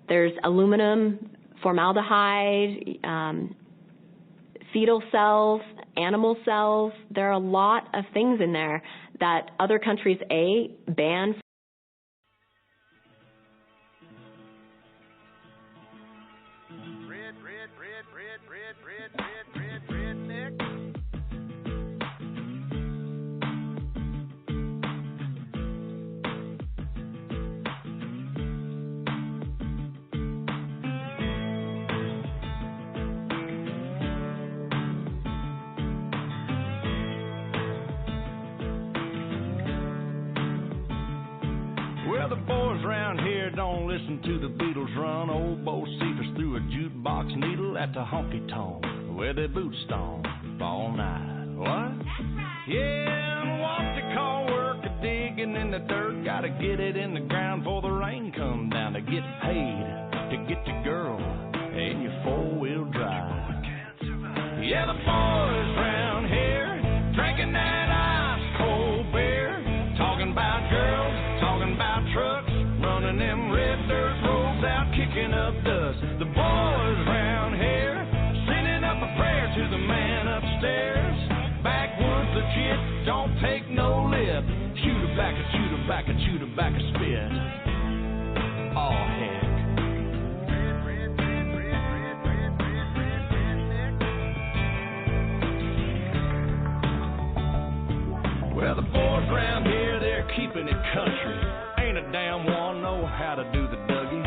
There's aluminum, formaldehyde, fetal cells, animal cells. There are a lot of things in there that other countries, ban. Well, the boys around here don't listen to the Beatles run. Old Bo Cephas threw a jukebox needle at the honky-tonk where they boot stomp all night. What? That's right. Yeah, and what they call work a digging in the dirt. Gotta get it in the ground before the rain come down to get paid, to get the girl in your four-wheel drive. Yeah, the boys around here drinking that ice-cold beer, talking about girls, talking about trucks, running them red dirt roads out, kicking up dust. The boys around here sending up a prayer to the man upstairs. Backwoods legit, don't take no lip. Shoot her back, shoot her back, shoot her back a spit. Oh, heck. Well, the boys around here, they're keeping it country. Ain't a damn one know how to do the Dougie.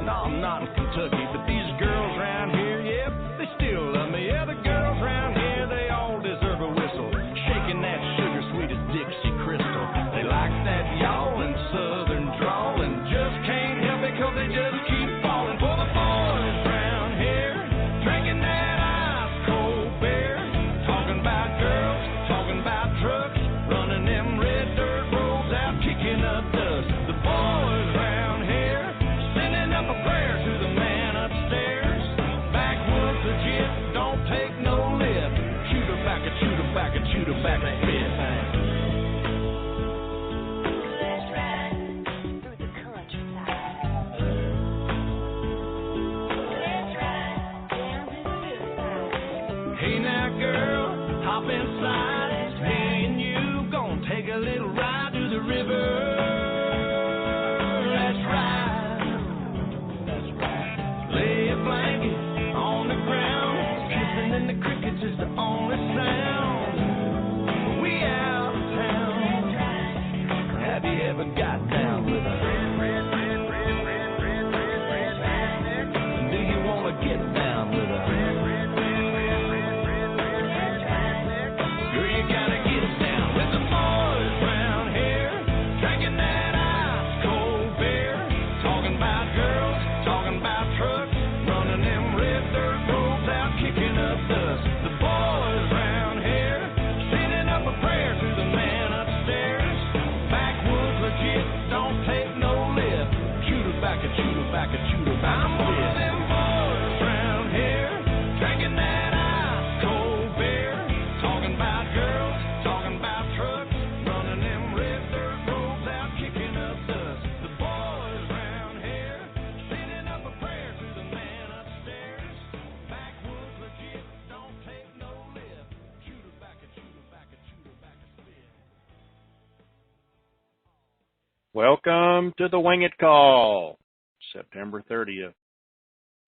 No, I'm not in Kentucky, but these girls around here, yep, they still love me. Yeah, the girls around here, they all deserve a whistle. Shaking that sugar sweet as Dixie Crystal. They like that yawling southern drawl and just can't help it 'cause they just keep falling for the boys around here, drinking that ice-cold beer, talking about girls, talking about trucks, running them red dirt roads out, kicking up dust. The boys around here sending up a prayer to the man upstairs. Backwoods legit, don't take no lip. Shoot her back, shoot her back, shoot her back a bit. Let's ride through the countryside. Let's ride down to the riverside. Hey now, girl, hop inside. It's me and you gonna take a little ride to the river. Let's ride. That's right. Lay a blanket on the ground. Kissing in the crickets is the only sound. We out of town. Have you ever got down with a do you wanna get down with a girl, you gotta get down with the boys around here, drinking that ice-cold beer, talking about girls, talking about trucks, running them red dirt roads out, kicking up dust. The boys around here, sending up a prayer to the man upstairs. Backwoods legit, don't take no lip. Shoot her back, shoot her back, shoot her back. I'm one of them boys around here, drinking that ice-cold beer, talking about girls, talking about trucks, running them red dirt roads out, kicking up dust. The boys around here, sending up a prayer to the man upstairs. Backwoods legit, don't take no lip. Shoot her back, shoot her back, shoot her back a spit. Welcome to the Wing It Call, September 30th,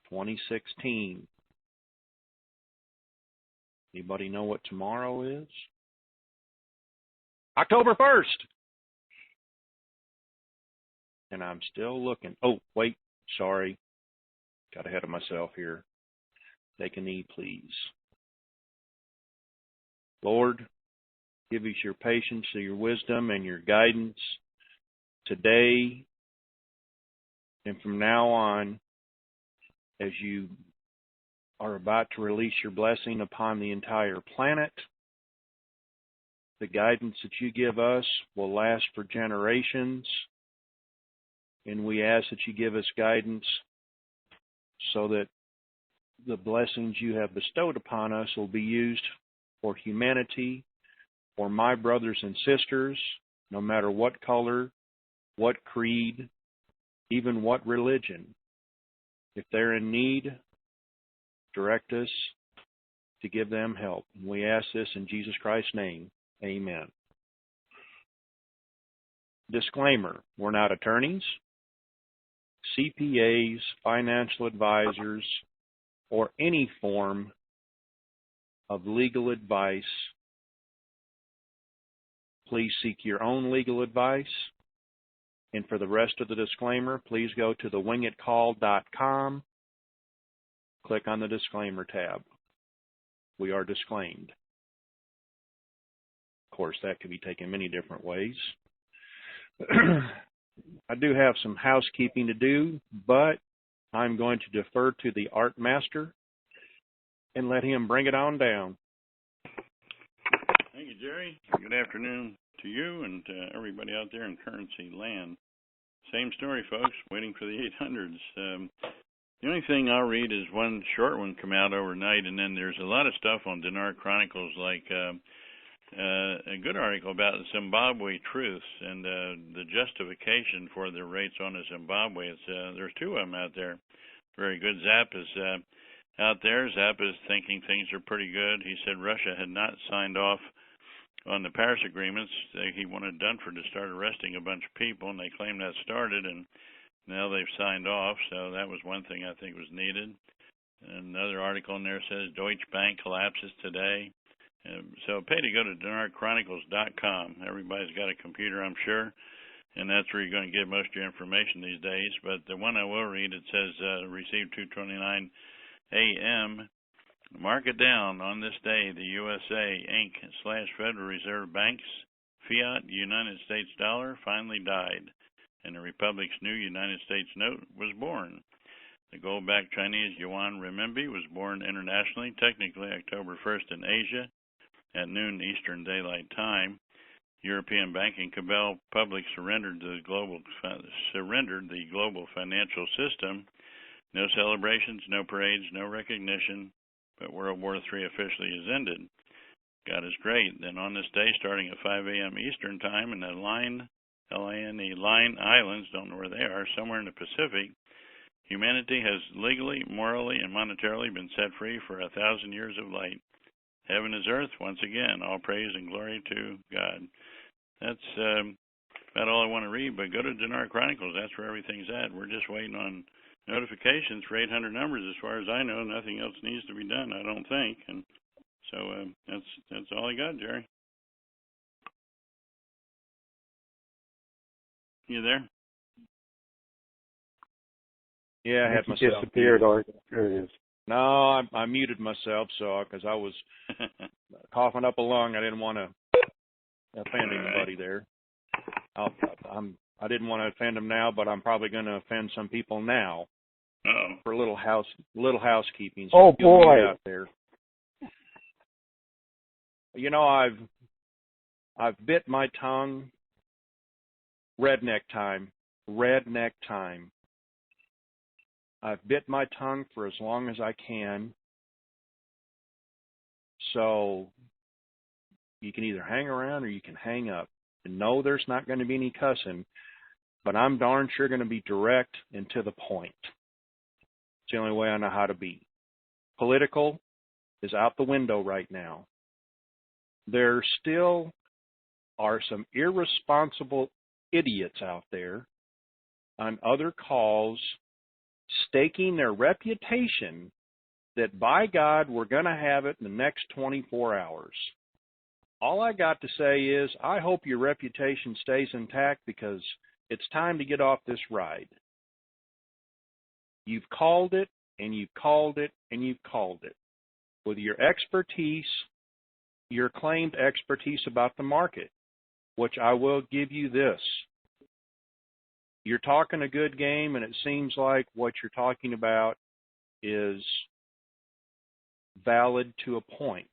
2016. Anybody know what tomorrow is? October 1st. And I'm still looking. Oh, wait, sorry. Got ahead of myself here. Take a knee, please. Lord, give us your patience, your wisdom, and your guidance today and from now on, as you are about to release your blessing upon the entire planet. The guidance that you give us will last for generations, and we ask that you give us guidance so that the blessings you have bestowed upon us will be used for humanity, for my brothers and sisters, no matter what color, what creed, even what religion. If they're in need, direct us to give them help. We ask this in Jesus Christ's name. Amen. Disclaimer, we're not attorneys, CPAs, financial advisors, or any form of legal advice. Please seek your own legal advice. And for the rest of the disclaimer, please go to the wingitcall.com, click on the disclaimer tab. We are disclaimed. Of course, that could be taken many different ways. I do have some housekeeping to do, but I'm going to defer to the art master and let him bring it on down. Thank you, Jerry. Good afternoon to you and to everybody out there in currency land. Same story, folks, waiting for the 800s. The only thing I'll read is one short one come out overnight, and then there's a lot of stuff on Dinar Chronicles, like a good article about the Zimbabwe truths and the justification for the rates on the Zimbabwe. There's two of them out there. Very good. Zap is out there. Zap is thinking things are pretty good. He said Russia had not signed off on the Paris agreements. He wanted Dunford to start arresting a bunch of people, and they claim that started, and now they've signed off. So that was one thing I think was needed. Another article in there says Deutsche Bank collapses today. So pay to go to DinarChronicles.com. Everybody's got a computer, I'm sure, and that's where you're going to get most of your information these days. But the one I will read, it says received 2:29 a.m. Market down on this day. The USA Inc. / Federal Reserve Bank's fiat United States dollar finally died, and the Republic's new United States note was born. The gold-backed Chinese yuan renminbi was born internationally, technically October 1st in Asia at noon Eastern Daylight Time. European banking cabal public surrendered the global financial system. No celebrations, no parades, no recognition, but World War III officially has ended. God is great. Then on this day, starting at 5 a.m. Eastern Time in the Line Islands, don't know where they are, somewhere in the Pacific, humanity has legally, morally, and monetarily been set free for 1,000 years of light. Heaven is earth, once again, all praise and glory to God. That's about all I want to read, but go to Dinar Chronicles. That's where everything's at. We're just waiting on notifications for 800 numbers. As far as I know, nothing else needs to be done, I don't think. And so that's all I got, Jerry. You there? Yeah, I had myself disappeared, Art. There it is. No, I muted myself, so because I was coughing up a lung, I didn't want to offend anybody there. I didn't want to offend them now, but I'm probably going to offend some people now. Uh-oh. For a little housekeeping. So Oh boy! Out there. You know, I've bit my tongue. Redneck time. I've bit my tongue for as long as I can. So you can either hang around or you can hang up. And no, there's not going to be any cussing, but I'm darn sure going to be direct and to the point. It's the only way I know how to be. Political is out the window right now. There still are some irresponsible idiots out there on other calls staking their reputation that, by God, we're going to have it in the next 24 hours. All I got to say is I hope your reputation stays intact because it's time to get off this ride. You've called it, and you've called it, and you've called it. With your expertise, your claimed expertise about the market, which I will give you this. You're talking a good game, and it seems like what you're talking about is valid to a point.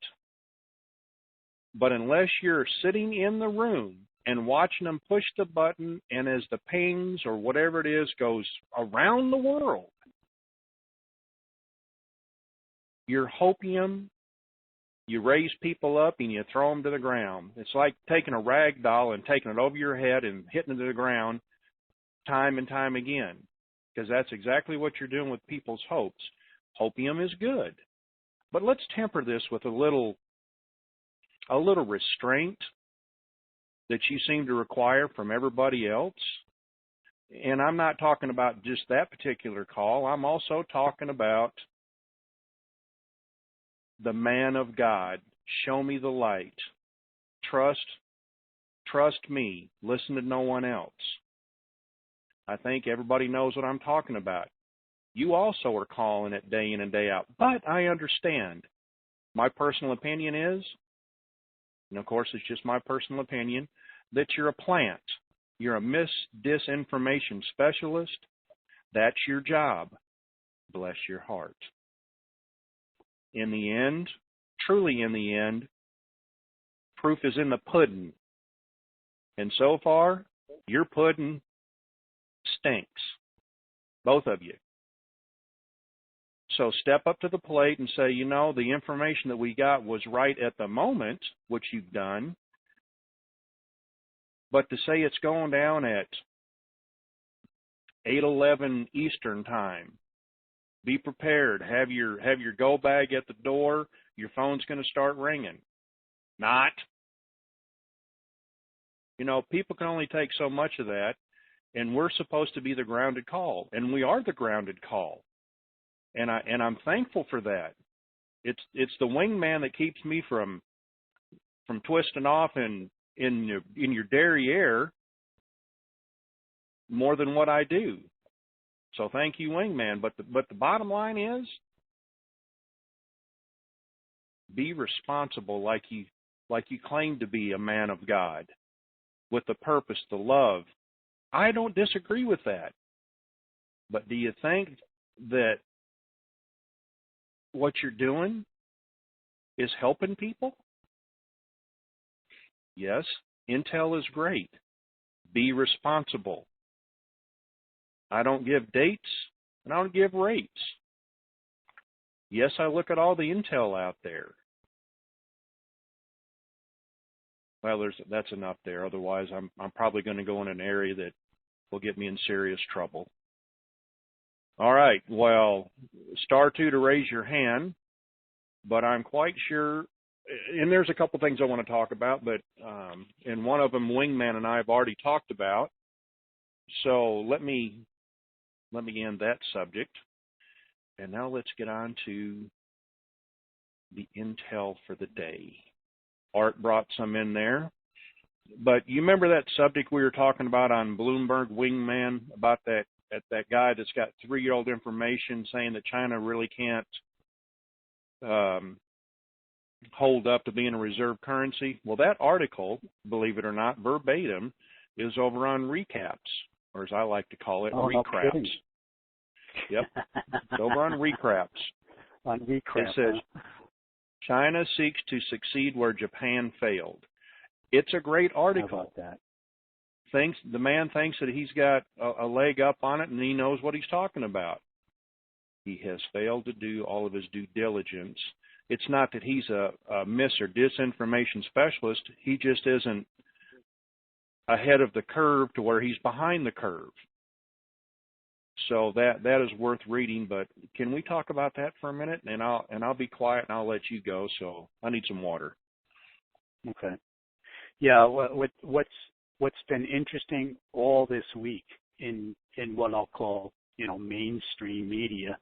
But unless you're sitting in the room and watching them push the button, and as the pings or whatever it is goes around the world, you're hopium, you raise people up and you throw them to the ground. It's like taking a rag doll and taking it over your head and hitting it to the ground time and time again, because that's exactly what you're doing with people's hopes. Hopium is good, but let's temper this with a little restraint that you seem to require from everybody else. And I'm not talking about just that particular call. I'm also talking about the man of God. Show me the light. Trust me. Listen to no one else. I think everybody knows what I'm talking about. You also are calling it day in and day out. But I understand. My personal opinion is, and of course it's just my personal opinion, that you're a plant. You're a disinformation specialist. That's your job. Bless your heart. In the end, truly in the end, proof is in the pudding. And so far, your pudding stinks. Both of you. So step up to the plate and say, the information that we got was right at the moment, which you've done. But to say it's going down at 8:11 Eastern time, be prepared. Have your go bag at the door. Your phone's going to start ringing. Not. People can only take so much of that, and we're supposed to be the grounded call, and we are the grounded call, and I'm thankful for that. It's the wingman that keeps me from twisting off in your derriere more than what I do. So thank you, wingman. But the bottom line is, be responsible like you claim to be a man of God, with the purpose, the love. I don't disagree with that. But do you think that what you're doing is helping people? Yes, intel is great. Be responsible. I don't give dates, and I don't give rates. Yes, I look at all the intel out there. Well, that's enough there. Otherwise, I'm probably going to go in an area that will get me in serious trouble. All right. Well, *2 to raise your hand, but I'm quite sure. And there's a couple things I want to talk about, but and one of them, Wingman and I have already talked about. So let me end that subject, and now let's get on to the intel for the day. Art brought some in there, but you remember that subject we were talking about on Bloomberg, Wingman, about that guy that's got 3-year-old information saying that China really can't hold up to being a reserve currency? Well, that article, believe it or not, verbatim, is over on recaps, or as I like to call it, recraps. No. Yep, it's over on recraps. On recraps. It says, China seeks to succeed where Japan failed. It's a great article. How about that? The man thinks that he's got a leg up on it and he knows what he's talking about. He has failed to do all of his due diligence. It's not that he's a mis or disinformation specialist. He just isn't ahead of the curve to where he's behind the curve. So that is worth reading. But can we talk about that for a minute? And I'll be quiet and I'll let you go. So I need some water. Okay. Yeah. What's been interesting all this week in what I'll call mainstream media,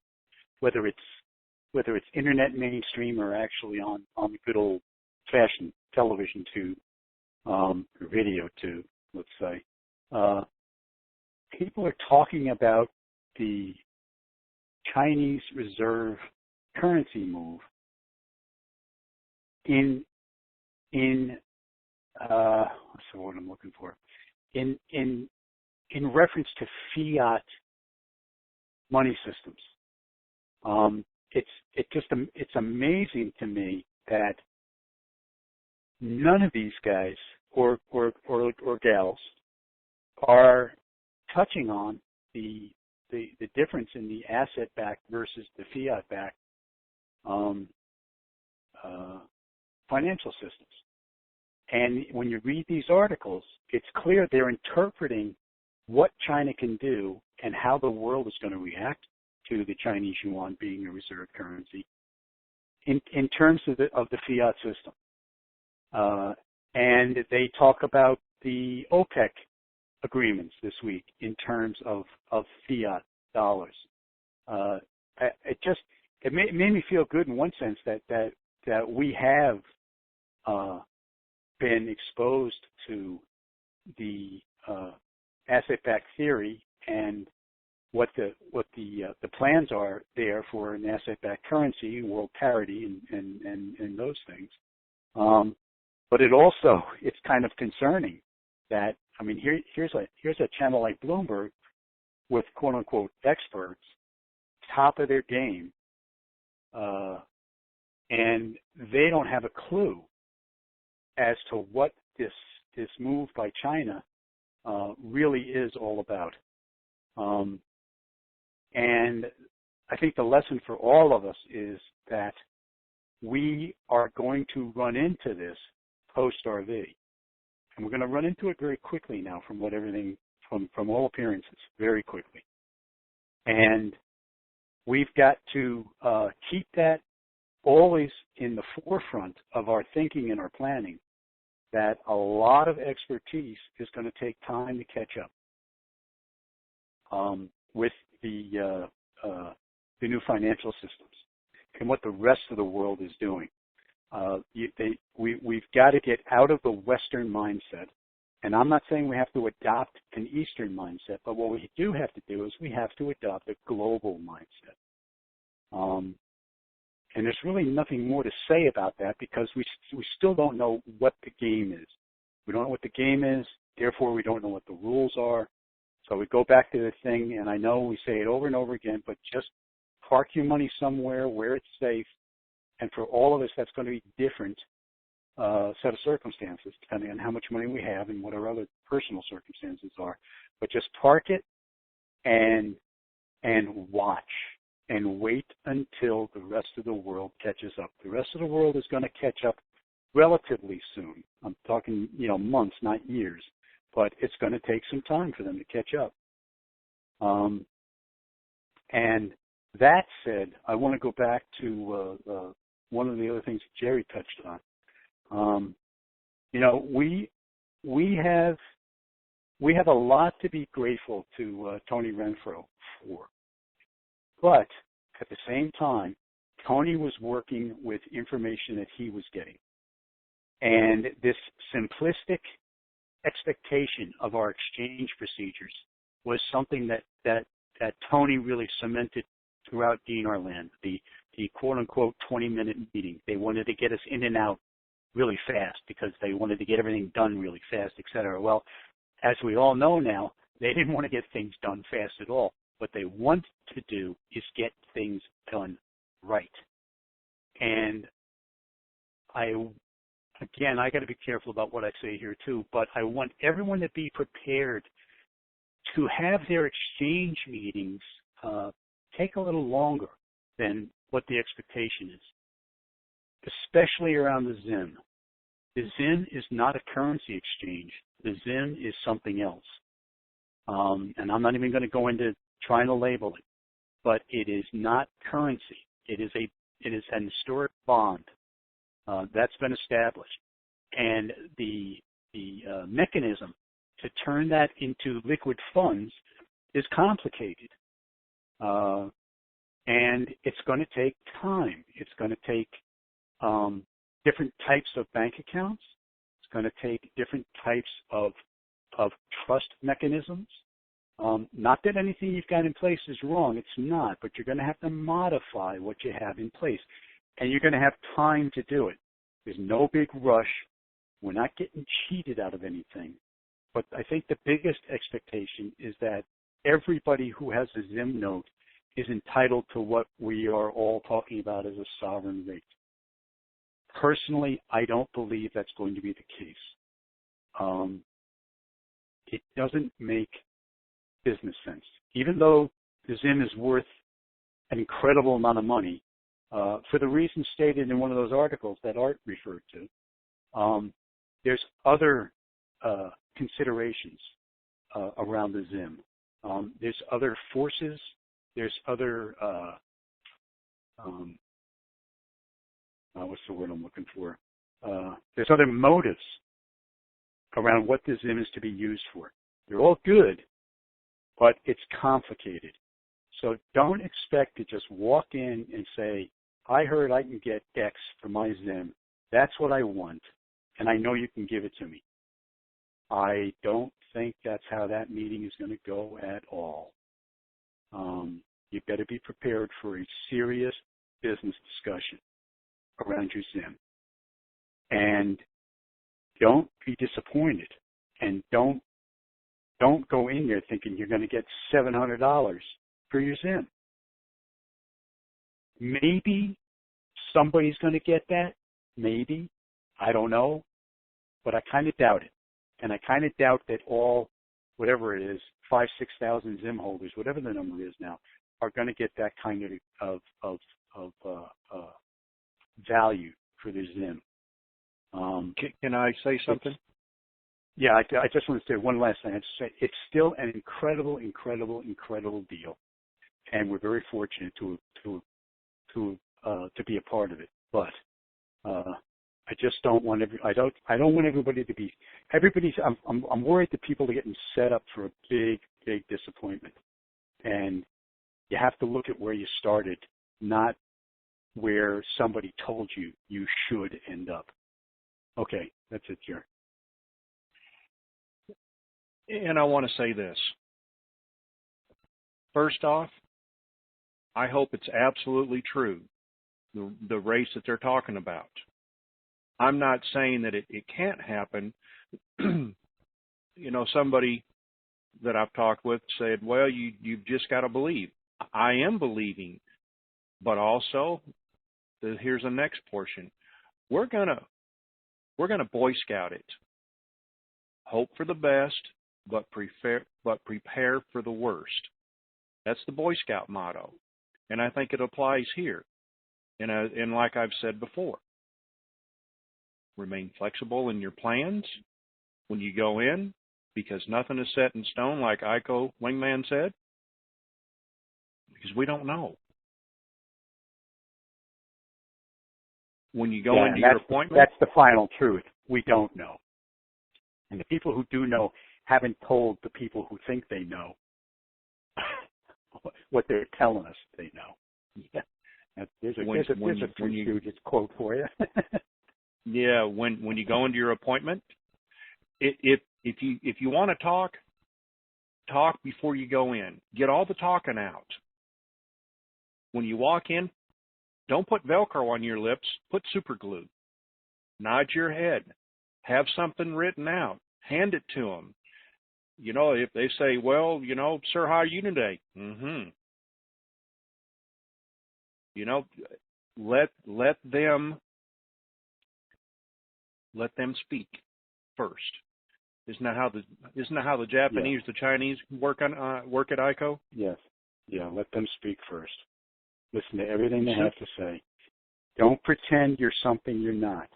whether it's internet mainstream or actually on the good old fashioned television tube, or video tube, let's say, people are talking about the Chinese reserve currency move in what's the word I'm looking for? In reference to fiat money systems. It's amazing to me that none of these guys or gals are touching on the difference in the asset-backed versus the fiat-backed financial systems. And when you read these articles, it's clear they're interpreting what China can do and how the world is going to react to the Chinese yuan being a reserve currency in terms of the fiat system. And they talk about the OPEC agreements this week in terms of fiat dollars. It made me feel good in one sense that we have been exposed to the asset-backed theory and what the plans are there for an asset-backed currency, world parity, and those things. But it's kind of concerning that, I mean, here's a channel like Bloomberg with quote unquote experts, top of their game, and they don't have a clue as to what this move by China really is all about. And I think the lesson for all of us is that we are going to run into this post-RV. And we're going to run into it very quickly now from all appearances, very quickly. And we've got to keep that always in the forefront of our thinking and our planning, that a lot of expertise is going to take time to catch up with the new financial systems and what the rest of the world is doing. We've got to get out of the Western mindset. And I'm not saying we have to adopt an Eastern mindset, but what we do have to do is we have to adopt a global mindset. And there's really nothing more to say about that because we still don't know what the game is. We don't know what the game is, therefore we don't know what the rules are. So we go back to the thing, and I know we say it over and over again, but just park your money somewhere where it's safe. And for all of us, that's going to be different set of circumstances, depending on how much money we have and what our other personal circumstances are. But just park it and watch and wait until the rest of the world catches up. The rest of the world is going to catch up relatively soon. I'm talking, months, not years. But it's going to take some time for them to catch up. And that said, I want to go back to one of the other things that Jerry touched on. We have a lot to be grateful to Tony Renfro for. But at the same time, Tony was working with information that he was getting. And this simplistic expectation of our exchange procedures was something that Tony really cemented throughout DNR land, the quote-unquote 20-minute meeting. They wanted to get us in and out really fast because they wanted to get everything done really fast, et cetera. Well, as we all know now, they didn't want to get things done fast at all. What they want to do is get things done right. And I got to be careful about what I say here too, but I want everyone to be prepared to have their exchange meetings take a little longer than what the expectation is, especially around the ZIM. The ZIM is not a currency exchange. The ZIM is something else. And I'm not even going to go into trying to label it, but it is not currency. It is an historic bond. That's been established. And the mechanism to turn that into liquid funds is complicated. And it's going to take time. It's going to take different types of bank accounts. It's going to take different types of trust mechanisms. Not that anything you've got in place is wrong. It's not. But you're going to have to modify what you have in place. And you're going to have time to do it. There's no big rush. We're not getting cheated out of anything. But I think the biggest expectation is that everybody who has a ZIM note is entitled to what we are all talking about as a sovereign rate. Personally, I don't believe that's going to be the case. It doesn't make business sense. Even though the ZIM is worth an incredible amount of money, for the reasons stated in one of those articles that Art referred to, there's other considerations around the Zim. There's other forces. There's other what's the word I'm looking for? There's other motives around what the Zim is to be used for. They're all good, but it's complicated. So don't expect to just walk in and say, I heard I can get X for my Zim. That's what I want, and I know you can give it to me. I don't think that's how that meeting is going to go at all. You better be prepared for a serious business discussion around your Zim. And don't be disappointed. And don't go in there thinking you're going to get $700 for your Zim. Maybe somebody's going to get that. Maybe. I don't know. But I kind of doubt it. And I kind of doubt that all, whatever it is, 5,000, 6,000 Zim holders, whatever the number is now, are going to get that kind of value for their Zim. Can I say something? Yeah, I just want to say one last thing. I just say it's still an incredible deal, and we're very fortunate to be a part of it. But I just don't want I don't want everybody to be I'm worried that people are getting set up for a big disappointment, and you have to look at where you started, not where somebody told you should end up. Okay, that's it, Jerry. And I want to say this. First off, I hope it's absolutely true, the race that they're talking about. I'm not saying that it can't happen. Somebody that I've talked with said, well, you've just got to believe. I am believing, but also here's the next portion. We're gonna Boy Scout it. Hope for the best, but prepare for the worst. That's the Boy Scout motto, and I think it applies here. And like I've said before, remain flexible in your plans when you go in, because nothing is set in stone, like Iko Wingman said, because we don't know. When you go into your appointment, that's the final truth. We don't know. And the people who do know haven't told the people who think they know what they're telling us they know. Yeah. There's a Three Stooges quote for you. Yeah, when you go into your appointment, if you want to talk before you go in. Get all the talking out. When you walk in, don't put Velcro on your lips. Put super glue. Nod your head. Have something written out. Hand it to them. If they say, well, sir, how are you today? Let them speak first. Isn't that how the Japanese, the Chinese work at ICO? Yes. Yeah, let them speak first. Listen to everything they have to say. Don't pretend you're something you're not.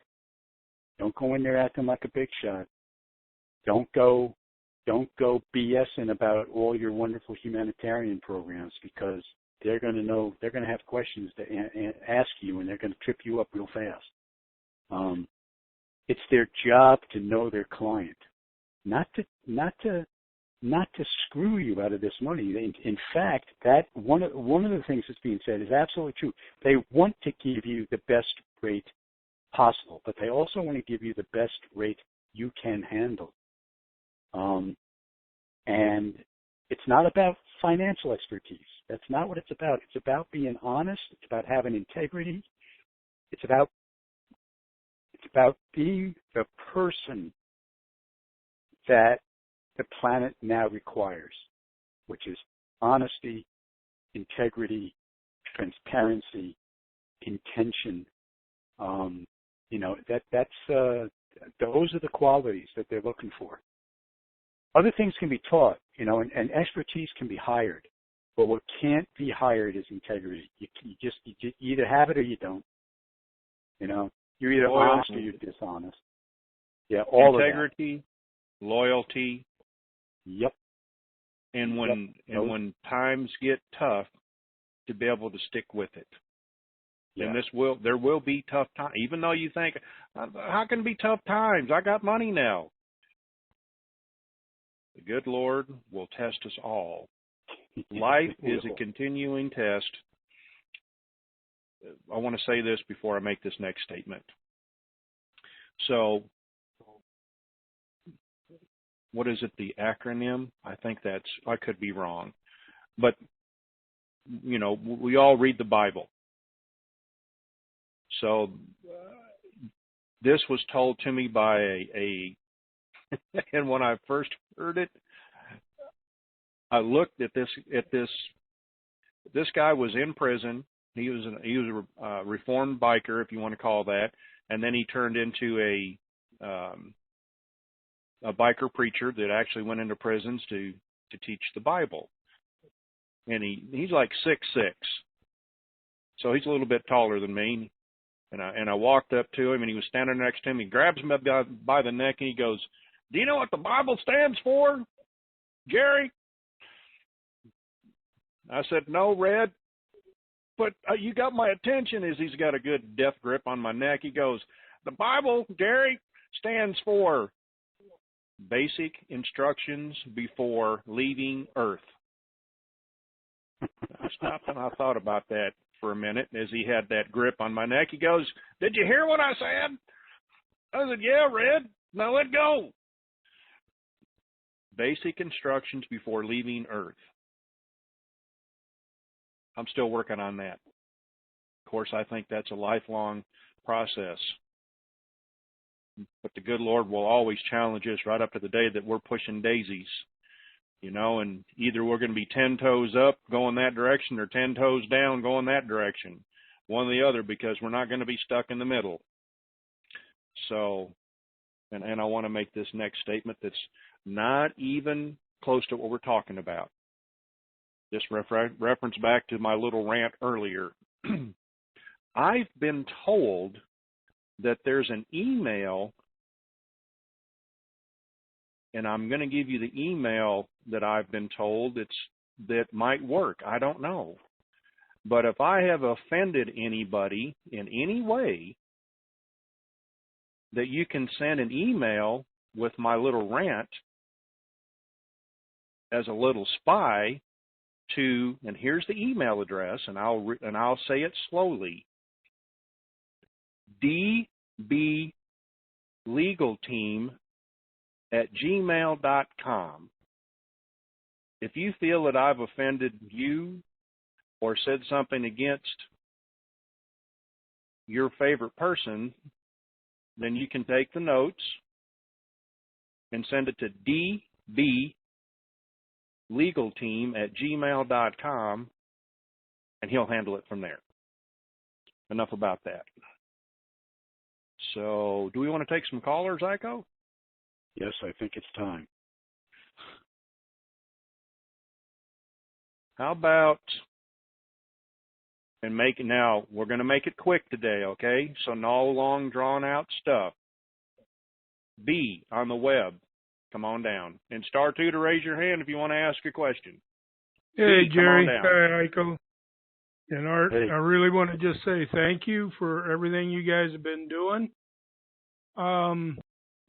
Don't go in there acting like a big shot. Don't go BSing about all your wonderful humanitarian programs, because they're going to have questions to ask you, and they're going to trip you up real fast. It's their job to know their client, not to screw you out of this money. In fact, that one of the things that's being said is absolutely true. They want to give you the best rate possible, but they also want to give you the best rate you can handle. And it's not about financial expertise. That's not what it's about. It's about being honest. It's about having integrity. It's about being the person that the planet now requires, which is honesty, integrity, transparency, intention. Those are the qualities that they're looking for. Other things can be taught, and expertise can be hired, but what can't be hired is integrity. You either have it or you don't. You're either honest or you're dishonest. Yeah, all integrity, loyalty. Yep. and when times get tough, to be able to stick with it. Yeah. And there will be tough times, even though you think, how can it be tough times? I got money now. The good Lord will test us all. Life is a continuing test. I want to say this before I make this next statement. So, what is it, the acronym? I think I could be wrong. But, you know, we all read the Bible. So, this was told to me by and when I first heard it, I looked at this. This guy was in prison. He was a reformed biker, if you want to call that, and then he turned into a biker preacher that actually went into prisons to teach the Bible. And he's like 6'6", so he's a little bit taller than me. And I walked up to him, and he was standing next to him. He grabs me by the neck, and he goes, "Do you know what the Bible stands for, Jerry?" I said, "No, Red, but you got my attention." As he's got a good death grip on my neck, he goes, "The Bible, Jerry, stands for basic instructions before leaving Earth." I stopped and I thought about that for a minute as he had that grip on my neck. He goes, "Did you hear what I said?" I said, "Yeah, Red. Now let go." Basic instructions before leaving Earth. I'm still working on that. Of course, I think that's a lifelong process. But the good Lord will always challenge us right up to the day that we're pushing daisies. You know, and either we're going to be 10 toes up going that direction or 10 toes down going that direction. One or the other, because we're not going to be stuck in the middle. So, and I want to make this next statement that's not even close to what we're talking about. Just reference back to my little rant earlier. I've been told that there's an email, and I'm going to give you the email that I've been told that might work. I don't know. But if I have offended anybody in any way, that you can send an email with my little rant as a little spy to, and here's the email address, and I'll say it slowly, dblegalteam@gmail.com. If you feel that I've offended you or said something against your favorite person, then you can take the notes and send it to dblegalteam@gmail.com, and he'll handle it from there. Enough about that. So, do we want to take some callers, Iko? Yes, I think it's time. How about, now, we're going to make it quick today, okay? So no long, drawn-out stuff. B, on the web, come on down. And *2 to raise your hand if you want to ask a question. Hey, B, Jerry. come on down. Hi, Iko. And Art, Hey. I really want to just say thank you for everything you guys have been doing.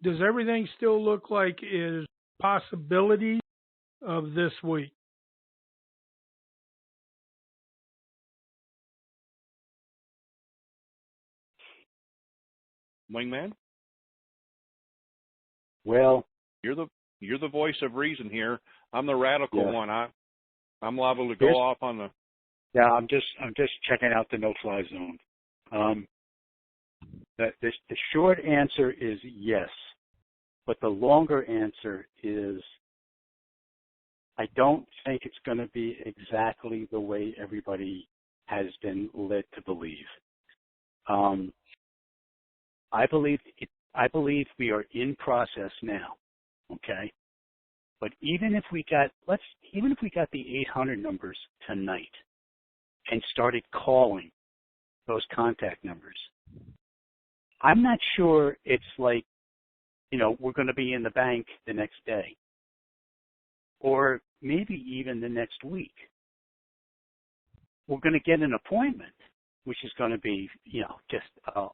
Does everything still look like is possibilities of this week? Wingman, Well, you're the voice of reason here. I'm the radical Yeah. one. I'm liable to go Here's- off on the. yeah, I'm just checking out the no-fly zone. The short answer is yes, but the longer answer is I don't think it's going to be exactly the way everybody has been led to believe. I believe we are in process now. Okay, but even if we got the 800 numbers tonight and started calling those contact numbers, I'm not sure it's like, we're going to be in the bank the next day. Or maybe even the next week. We're going to get an appointment, which is going to be, just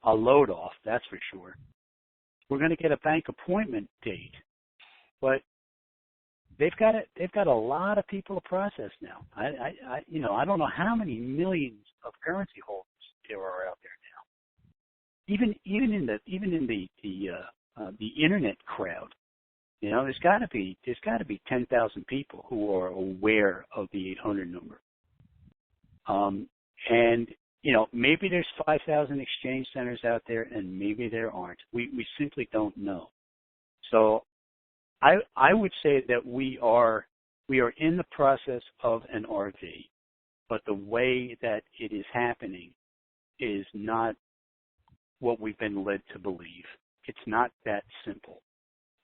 a load off, that's for sure. We're going to get a bank appointment date, but they've got a lot of people to process now. I don't know how many millions of currency holders there are out there now. Even in the internet crowd, there's got to be 10,000 people who are aware of the 800 number. And maybe there's 5,000 exchange centers out there, and maybe there aren't. We simply don't know. So I would say that we are in the process of an RV, but the way that it is happening is not what we've been led to believe. It's not that simple.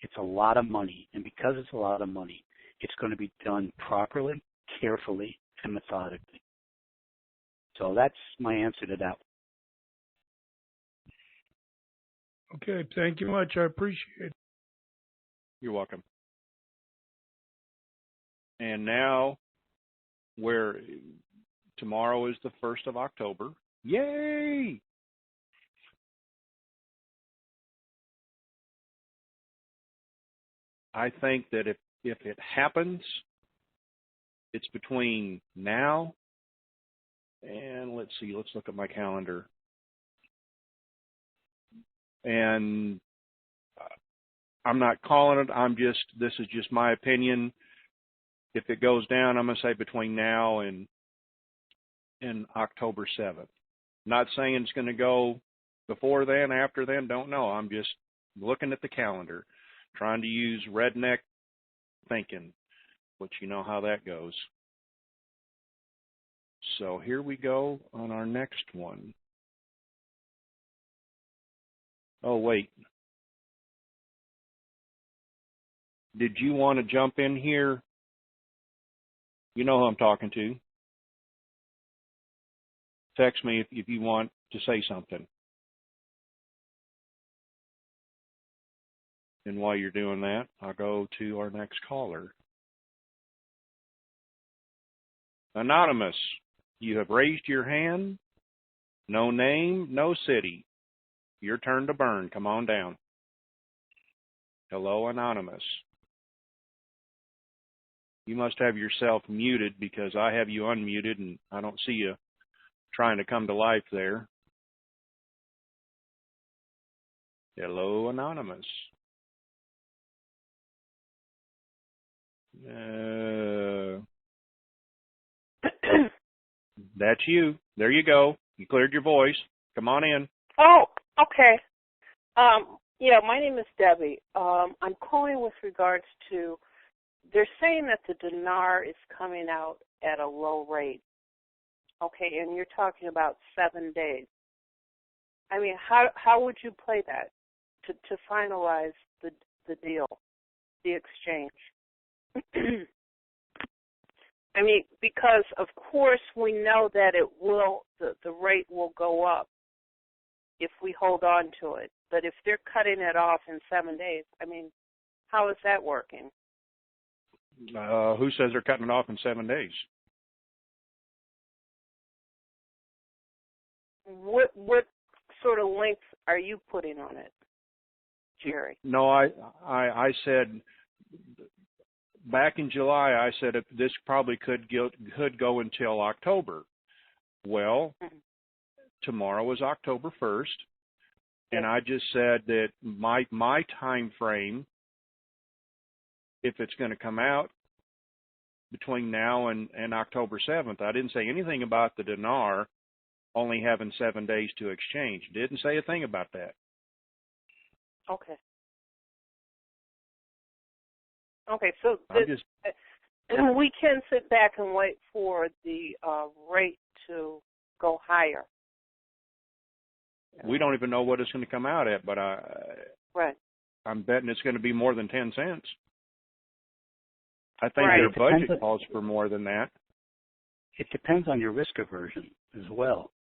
It's a lot of money, and because it's a lot of money, it's going to be done properly, carefully, and methodically. So that's my answer to that. Okay, thank you much. I appreciate it. You're welcome. And now, tomorrow is the 1st of October. Yay! I think that if it happens, it's between now and let's look at my calendar. And I'm not calling it. This is just my opinion. If it goes down, I'm going to say between now and October 7th. Not saying it's going to go before then, after then, don't know. I'm just looking at the calendar, trying to use redneck thinking, which you know how that goes. So here we go on our next one. Oh, wait. Did you want to jump in here? You know who I'm talking to. Text me if you want to say something. And while you're doing that, I'll go to our next caller. Anonymous, you have raised your hand. No name, no city. Your turn to burn. Come on down. Hello, Anonymous. You must have yourself muted because I have you unmuted and I don't see you trying to come to life there. Hello, Anonymous. That's you. There you go. You cleared your voice. Come on in. Oh, okay. My name is Debbie. I'm calling with regards to, they're saying that the dinar is coming out at a low rate. Okay, and you're talking about 7 days. I mean, how would you play that to finalize the deal, the exchange? I mean, because of course we know that the rate will go up if we hold on to it. But if they're cutting it off in 7 days, I mean, how is that working? Who says they're cutting it off in 7 days? What sort of length are you putting on it, Jerry? No, I said back in July. I said this probably could go until October. Well, tomorrow is October 1st, and I just said that my time frame, if it's going to come out between now and October 7th. I didn't say anything about the dinar only having 7 days to exchange. Didn't say a thing about that. Okay. Okay, so we can sit back and wait for the rate to go higher. We don't even know what it's going to come out at, but right. I'm betting it's going to be more than 10 cents. I think Right. their budget calls for more than that. It depends on your risk aversion as well.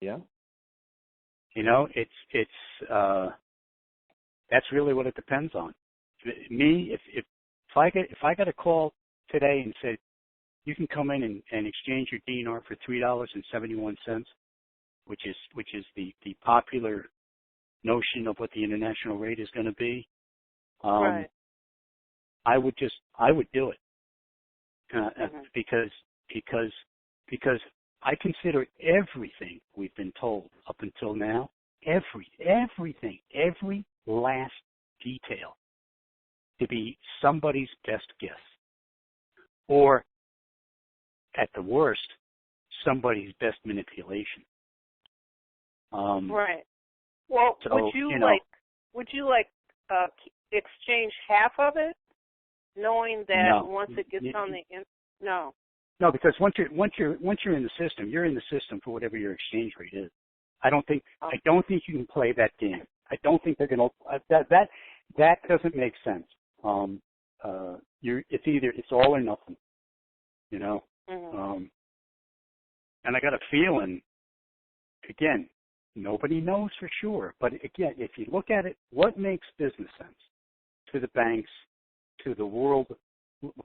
Yeah. It's that's really what it depends on. Me, If I got a call today and said you can come in and exchange your dinar for $3.71, which is the popular notion of what the international rate is going to be, Right. I would do it because I consider everything we've been told up until now, everything, every last detail, to be somebody's best guess, or at the worst, somebody's best manipulation. Right. Well, So, would you exchange half of it, knowing that No. once it gets on the no. No, because once you're in the system, you're in the system for whatever your exchange rate is. I don't think you can play that game. I don't think they're going to. That doesn't make sense. It's all or nothing, you know. Mm-hmm. And I got a feeling, again, nobody knows for sure. But again, if you look at it, what makes business sense to the banks, to the world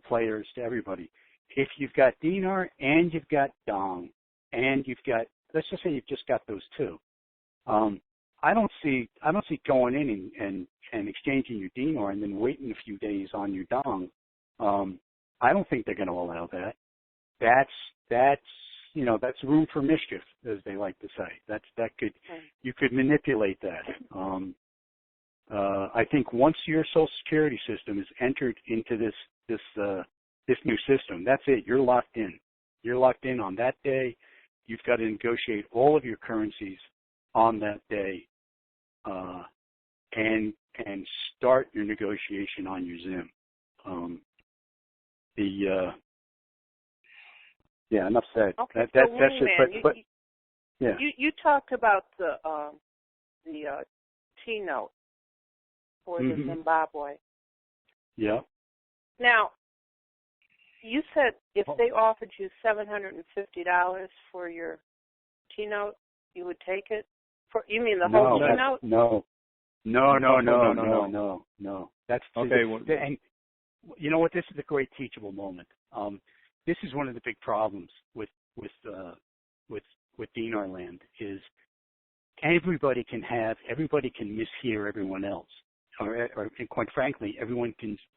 players, to everybody? If you've got dinar and you've got dong and you've got, let's just say you've just got those two, I don't see going in and exchanging your dinar and then waiting a few days on your dong. I don't think they're going to allow that. That's room for mischief, as they like to say. You could manipulate that. I think once your Social Security system is entered into this new system, that's it. You're locked in. You're locked in on that day. You've got to negotiate all of your currencies on that day, and start your negotiation on your Zim. Enough said. Okay, That's so it. But yeah. You talked about the T-note for the Zimbabwe. Yeah. Now, you said if they offered you $750 for your T-note, you would take it? You mean the whole T-note? No. That's okay. And you know what? This is a great teachable moment. This is one of the big problems with dinar land is everybody can mishear everyone else, or and quite frankly, everyone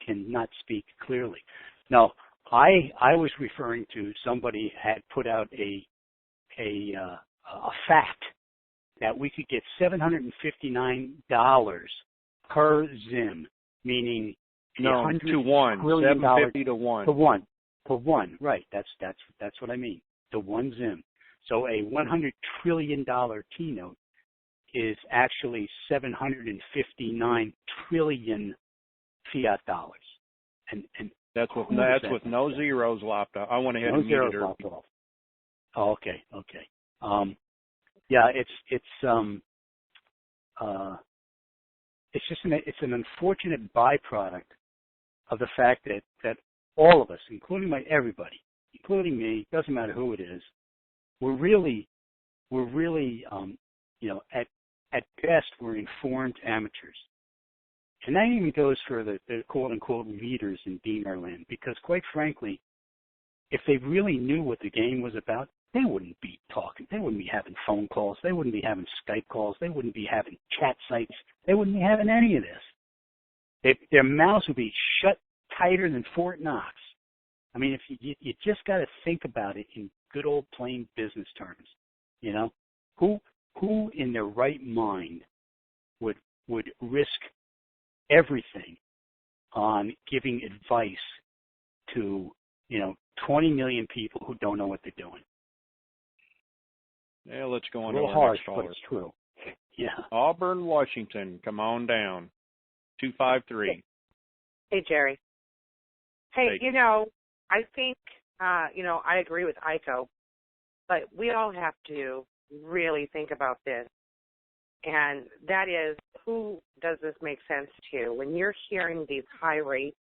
cannot speak clearly. Now, I was referring to somebody had put out a fact that we could get $759 per Zim, meaning to one, $750 to one. To one, right? That's what I mean. To one Zim. So a $100 trillion T-note is actually 759 trillion fiat dollars, and that's with no zeros lopped off. I went ahead and zeros muted lopped off. Oh, okay. Yeah, it's an unfortunate byproduct of the fact that all of us, including everybody, including me, doesn't matter who it is, we're really at best we're informed amateurs. And that even goes for the quote unquote leaders in dinar land, because quite frankly, if they really knew what the game was about, they wouldn't be talking. They wouldn't be having phone calls. They wouldn't be having Skype calls. They wouldn't be having chat sites. They wouldn't be having any of this. Their mouths would be shut tighter than Fort Knox. I mean, if you just got to think about it in good old plain business terms, you know, who in their right mind would risk everything on giving advice to 20 million people who don't know what they're doing? Yeah, let's go on. A little harsh, but it's true. Yeah. Auburn, Washington, come on down. 253. Hey, Jerry. Hey, I think, I agree with Iko, but we all have to really think about this. And that is, who does this make sense to? When you're hearing these high rates,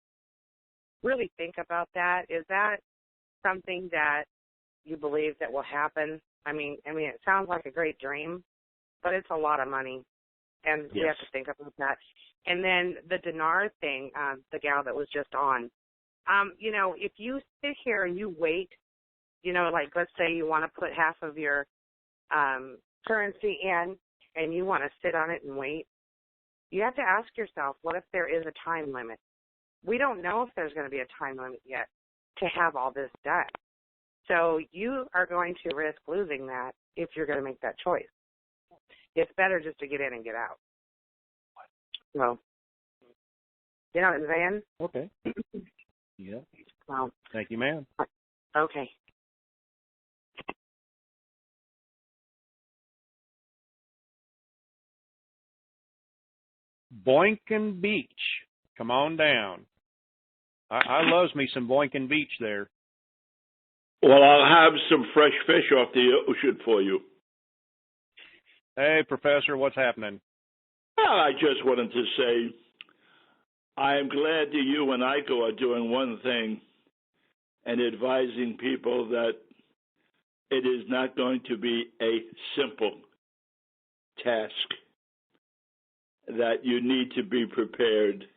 really think about that. Is that something that you believe that will happen? I mean, it sounds like a great dream, but it's a lot of money. and we have to think about that. And then the dinar thing, the gal that was just on, if you sit here and you wait, like let's say you want to put half of your currency in and you want to sit on it and wait, you have to ask yourself, what if there is a time limit? We don't know if there's going to be a time limit yet to have all this done. So you are going to risk losing that if you're going to make that choice. It's better just to get in and get out. So, you know what I'm saying? Okay. Yeah. Well, Thank you, ma'am. okay. Boynton Beach. Come on down. I loves me some Boynton Beach there. Well, I'll have some fresh fish off the ocean for you. Hey, Professor, what's happening? Well, I just wanted to say I am glad that you and Iko are doing one thing and advising people that it is not going to be a simple task, that you need to be prepared.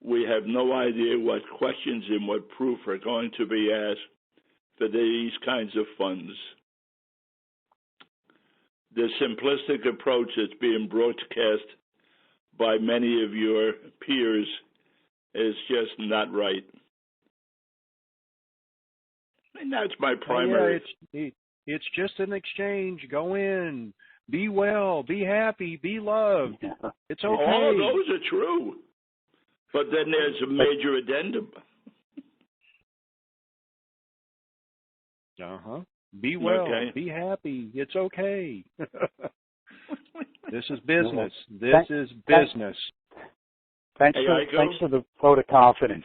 We have no idea what questions and what proof are going to be asked for these kinds of funds. The simplistic approach that's being broadcast by many of your peers is just not right. And that's my primary. It's just an exchange. Go in, be well, be happy, be loved. It's okay. All of those are true. But then there's a major addendum. Be well, Okay. be happy. It's okay. This is business. This is business. Thanks for the vote of confidence,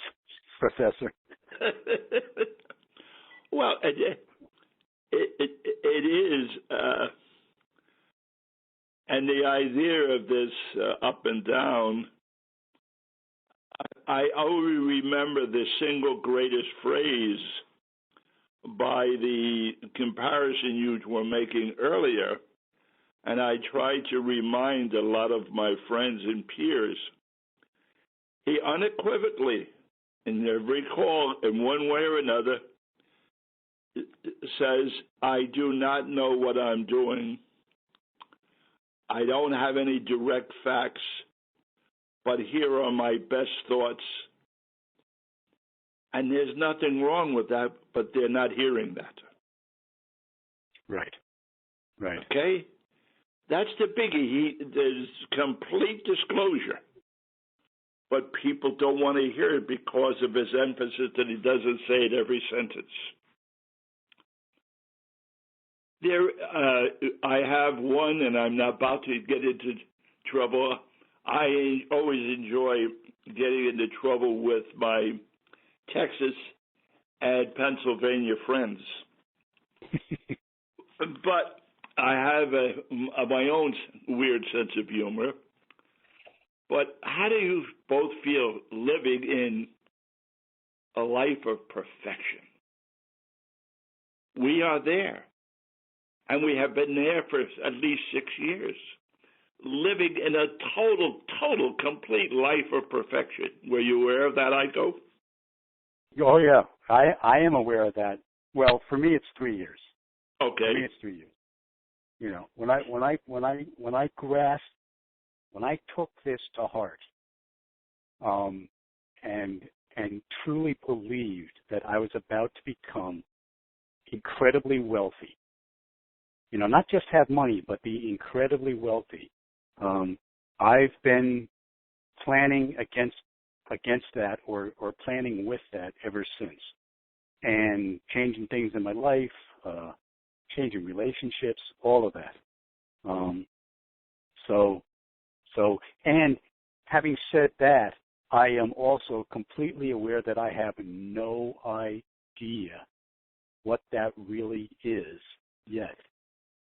Professor. Well, it is, and the idea of this up and down, I always remember the single greatest phrase by the comparison you were making earlier, and I try to remind a lot of my friends and peers. He unequivocally, in every call, in one way or another, says, I do not know what I'm doing. I don't have any direct facts, but here are my best thoughts. And there's nothing wrong with that, but they're not hearing that. Right. Okay? That's the biggie. There's complete disclosure. But people don't want to hear it because of his emphasis that he doesn't say it every sentence. I have one, and I'm not about to get into trouble. I always enjoy getting into trouble with my Texas and Pennsylvania friends. But I have my own weird sense of humor. But how do you both feel living in a life of perfection? We are there. And we have been there for at least 6 years, living in a total, complete life of perfection. Were you aware of that, Iko? Oh, yeah. I am aware of that. Well, for me, it's 3 years. Okay. For me, it's 3 years. You know, when I grasped, when I took this to heart, and truly believed that I was about to become incredibly wealthy, you know, not just have money, but be incredibly wealthy. I've been planning against that or planning with that ever since, and changing things in my life, changing relationships, all of that. So, and having said that, I am also completely aware that I have no idea what that really is yet.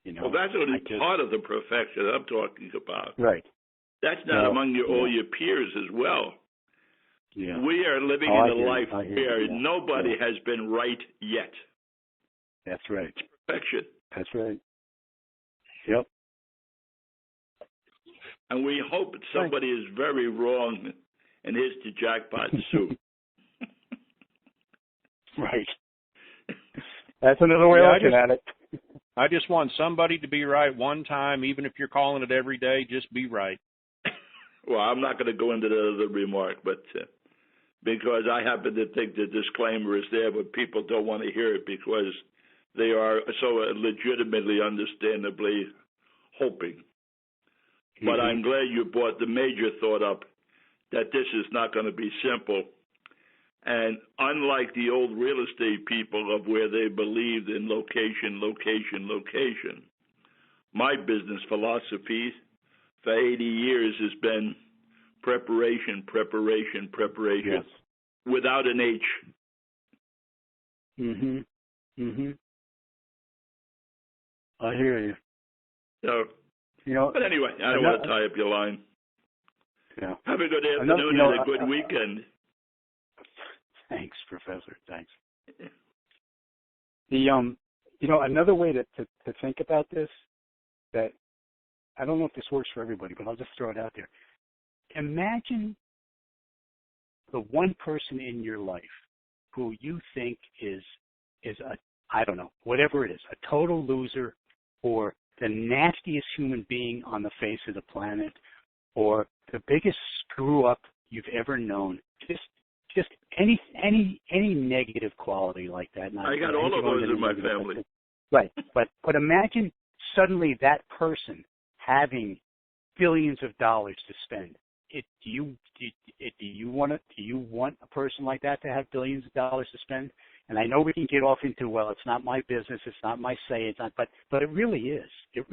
You know, well, that's only part of the perfection I'm talking about. Right. That's not among all your peers as well. Yeah. We are living in a life where nobody has been right yet. That's right. It's perfection. That's right. Yep. And we hope that somebody is very wrong and hits the jackpot soon. Right. That's another way of looking at it. I just want somebody to be right one time, even if you're calling it every day, just be right. Well, I'm not going to go into the remark, but because I happen to think the disclaimer is there, but people don't want to hear it because they are so legitimately, understandably hoping. But I'm glad you brought the major thought up that this is not going to be simple. And unlike the old real estate people of where they believed in location, my business philosophy for 80 years has been preparation, Yes. without an H. I hear you. So, you know, but anyway, I don't want to tie up your line. Yeah. Have a good afternoon and a good weekend. Thanks, Professor. Thanks. The another way to think about this, that I don't know if this works for everybody, but I'll just throw it out there. Imagine the one person in your life who you think is a, I don't know, whatever it is, a total loser, or the nastiest human being on the face of the planet, or the biggest screw up you've ever known. Just any negative quality like that. I got all of those in my family. Right, but imagine suddenly that person having billions of dollars to spend. Do you want a person like that to have billions of dollars to spend? And I know we can get off into, well, it's not my business, it's not my say, it's not, but it really is. It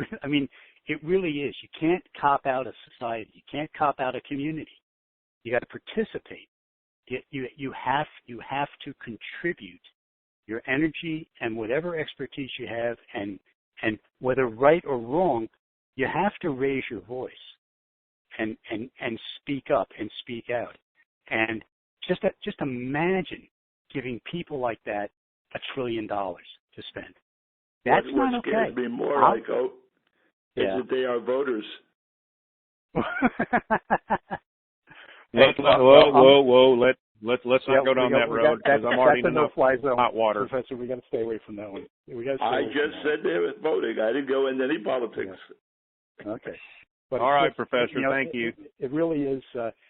really is. You can't cop out a society. You can't cop out a community. You got to participate. You have to contribute your energy and whatever expertise you have, and whether right or wrong, you have to raise your voice and speak up and speak out. And just imagine giving people like that $1 trillion to spend. That's not okay. What scares me more, Iko, is that they are voters. Let's not go down that road because I'm already in hot water. Professor, we got to stay away from that one. I just said they were voting. I didn't go into any politics. Yeah. Okay. But all right, Professor. Thank you. It really is.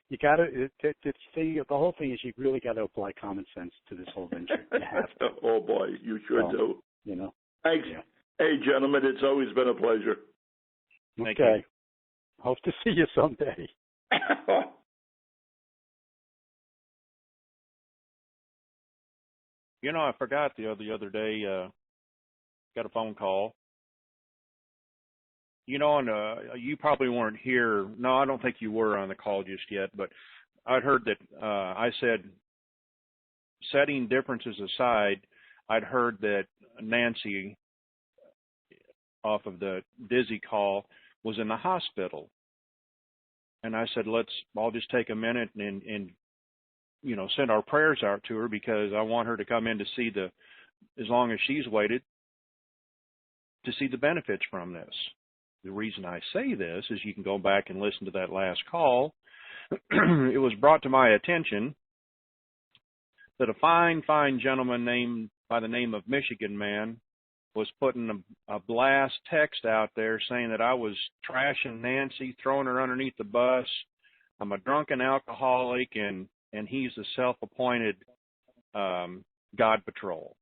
You got to. The whole thing is you really got to apply common sense to this whole venture. You have to. Oh boy, you sure do. You know. Thanks. Yeah. Hey, gentlemen, it's always been a pleasure. Thank you. You. Hope to see you someday. You know, I forgot the other day. Got a phone call. You know, and you probably weren't here. No, I don't think you were on the call just yet. But I'd heard that I said, setting differences aside, I'd heard that Nancy, off of the Dizzy call, was in the hospital. And I said, I'll just take a minute and send our prayers out to her, because I want her to come in to see as long as she's waited, to see the benefits from this. The reason I say this is you can go back and listen to that last call. It was brought to my attention that a fine gentleman by the name of Michigan Man was putting a blast text out there saying that I was trashing Nancy, throwing her underneath the bus. I'm a drunken alcoholic, and he's the self-appointed God Patrol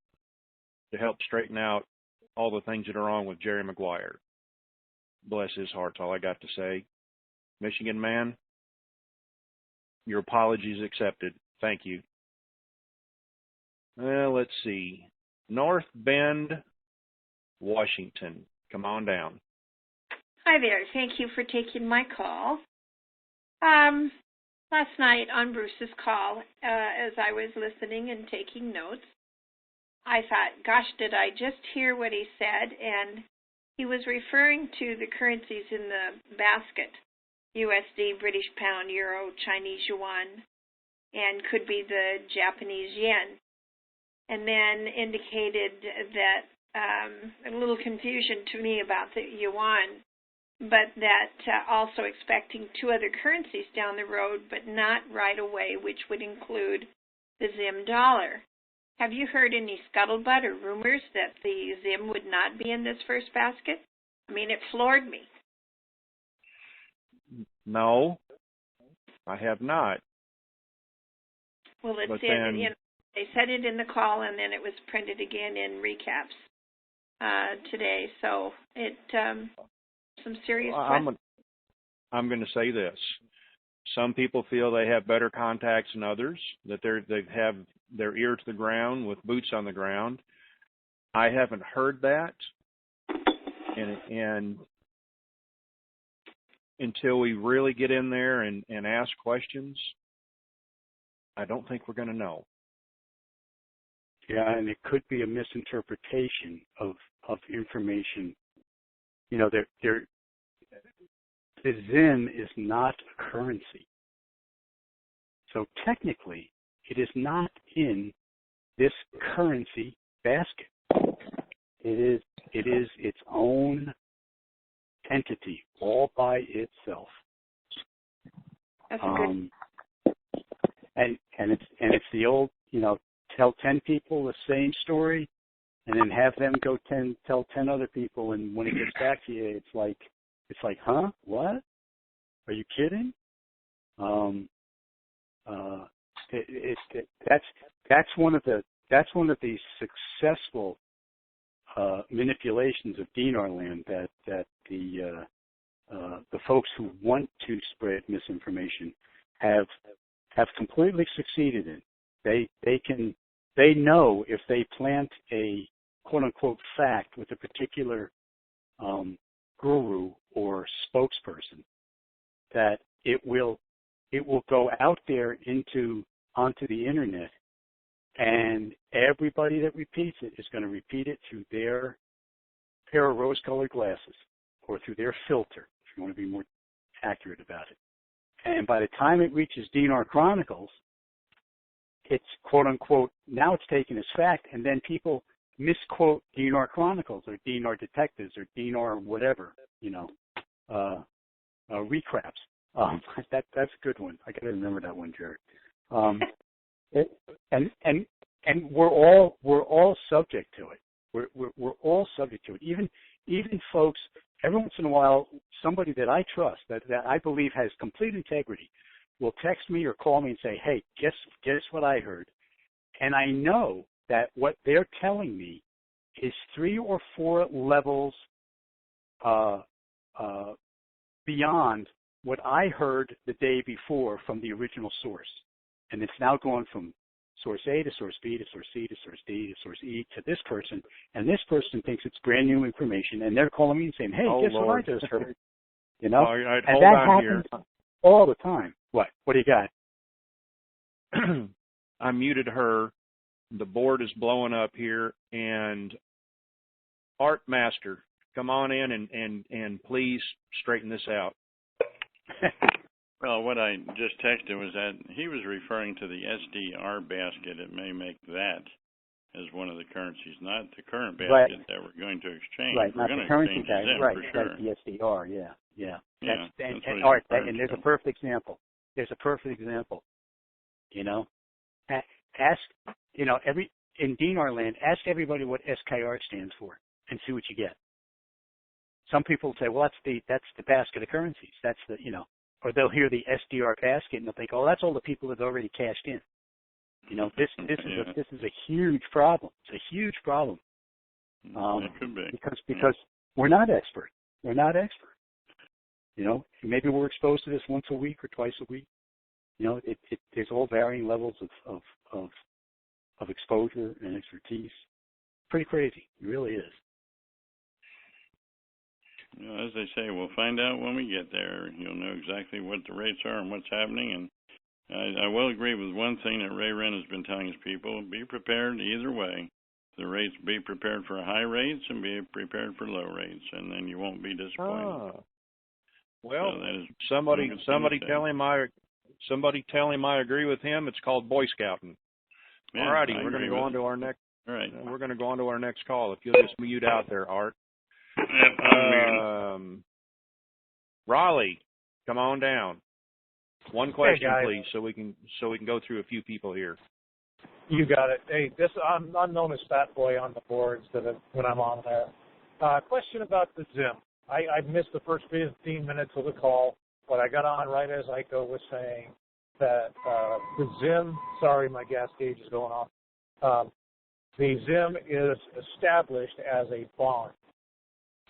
to help straighten out all the things that are wrong with Jerry Maguire. Bless his heart's all I got to say. Michigan Man, your apologies accepted. Thank you. Well, let's see. North Bend, Washington. Come on down. Hi there. Thank you for taking my call. Last night on Bruce's call, as I was listening and taking notes, I thought, gosh, did I just hear what he said? And he was referring to the currencies in the basket, USD, British pound, euro, Chinese yuan, and could be the Japanese yen. And then indicated that a little confusion to me about the yuan. but that also expecting 2 other currencies down the road, but not right away, which would include the Zim dollar. Have you heard any scuttlebutt or rumors that the Zim would not be in this first basket? I mean, it floored me. No, I have not. Well, it's But in, then- you know, they said it in the call, and then it was printed again in recaps today. So it some serious questions. I'm going to say this. Some people feel they have better contacts than others, that they have their ear to the ground with boots on the ground. I haven't heard that, and until we really get in there and ask questions, I don't think we're going to know. Yeah, and it could be a misinterpretation of information. You know, the Zim is not a currency. So technically, it is not in this currency basket. It is its own entity, all by itself. That's good. And it's the old, you know, tell 10 people the same story, and then have them go tell 10 other people, and when it gets back to you, it's like, huh? What? Are you kidding? That's one of the successful manipulations of dinar land that the folks who want to spread misinformation have completely succeeded in. They know if they plant a quote unquote fact with a particular guru or spokesperson, that it will go out there onto the internet, and everybody that repeats it is going to repeat it through their pair of rose-colored glasses or through their filter, if you want to be more accurate about it. And by the time it reaches Dinar Chronicles, it's quote unquote, now it's taken as fact, and then people misquote Dinar Chronicles or Dinar Detectives or Dinar whatever, you know, recraps. That's a good one. I gotta remember that one, Jared. And we're all subject to it. We're all subject to it. Even folks, every once in a while, somebody that I trust, that I believe has complete integrity, will text me or call me and say, "Hey, guess what I heard?" And I know that what they're telling me is 3 or 4 levels beyond what I heard the day before from the original source. And it's now gone from source A to source B to source C to source D to source E to this person, and this person thinks it's brand new information, and they're calling me and saying, "Hey, guess Lord. what I just heard?" You know, All right, and hold that on happens here. all the time. What do you got? I muted her. The board is blowing up here, and Art Master, come on in and please straighten this out. Well, what I just texted was that he was referring to the SDR basket. It may make that as one of the currencies, not the current basket that we're going to exchange. Right, we're not going the to currency exchange tag. Zim Right, for sure. that's the SDR. Yeah. Yeah, And that's what he's Art, referring and there's to. a perfect example. There's a perfect example. You know, ask, you know, in Dinar land, ask everybody what SKR stands for and see what you get. Some people say, well, that's the basket of currencies. That's the, you know, or they'll hear the SDR basket and they'll think, oh, that's all the people that have already cashed in. You know, this is a huge problem. It's a huge problem. It could be. Because we're not expert. We're not expert. You know, maybe we're exposed to this once a week or twice a week. You know, there's all varying levels of exposure and expertise. Pretty crazy. It really is. You know, as they say, we'll find out when we get there. You'll know exactly what the rates are and what's happening. And I will agree with one thing that Ray Wren has been telling his people: be prepared either way. The rates, be prepared for high rates and be prepared for low rates, and then you won't be disappointed. Well, so somebody tell him I agree with him. It's called Boy Scouting. Yeah, all righty, we're going to go on to our next. All right, we're going to go on to our next call. If you'll just mute out there, Art. Raleigh, come on down. One question, guys. please, so we can go through a few people here. You got it. Hey, I'm known as Fat Boy on the board instead of when I'm on there. Question about the Zim. I missed the first 15 minutes of the call, but I got on right as Iko was saying that the Zim, sorry, my gas gauge is going off. The Zim is established as a bond.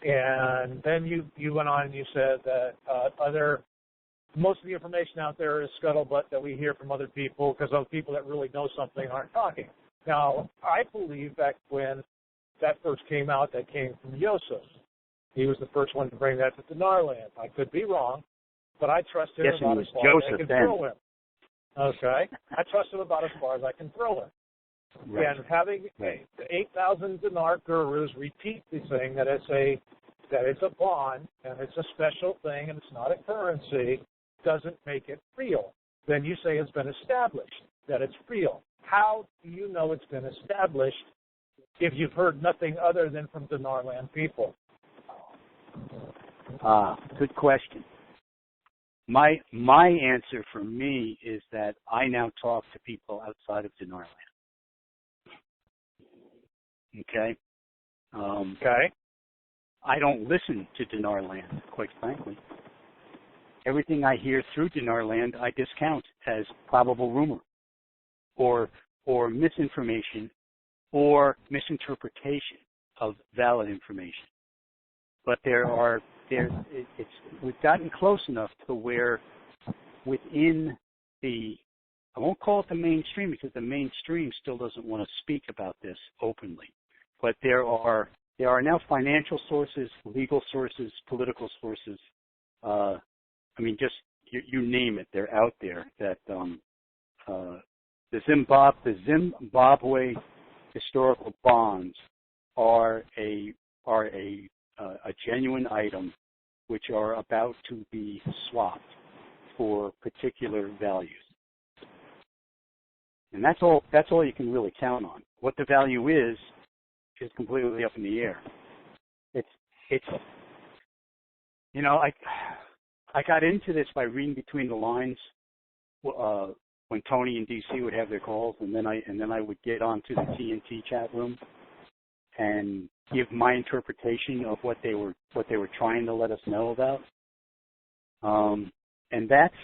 And then you went on and you said that most of the information out there is scuttlebutt that we hear from other people because those people that really know something aren't talking. Now, I believe back when that first came out, that came from Yosef. He was the first one to bring that to Dinarland. I could be wrong, but I trust him about as far as I can throw him. Okay? I trust him about as far as I can throw him. Right. And having the 8,000 dinar gurus repeat the thing that it's a bond and it's a special thing and it's not a currency doesn't make it real. Then you say it's been established, that it's real. How do you know it's been established if you've heard nothing other than from Dinarland people? Good question. My answer for me is that I now talk to people outside of Dinarland. Okay? Okay. I don't listen to Dinarland, quite frankly. Everything I hear through Dinarland, I discount as probable rumor or misinformation or misinterpretation of valid information. But we've gotten close enough to where within I won't call it the mainstream because the mainstream still doesn't want to speak about this openly. But there are now financial sources, legal sources, political sources. Just you name it, they're out there. That the Zimbabwe historical bonds are a genuine item, which are about to be swapped for particular values. And that's all you can really count on. What the value is completely up in the air. I got into this by reading between the lines when Tony and DC would have their calls, and then I would get onto the TNT chat room and give my interpretation of what they were trying to let us know about. And that's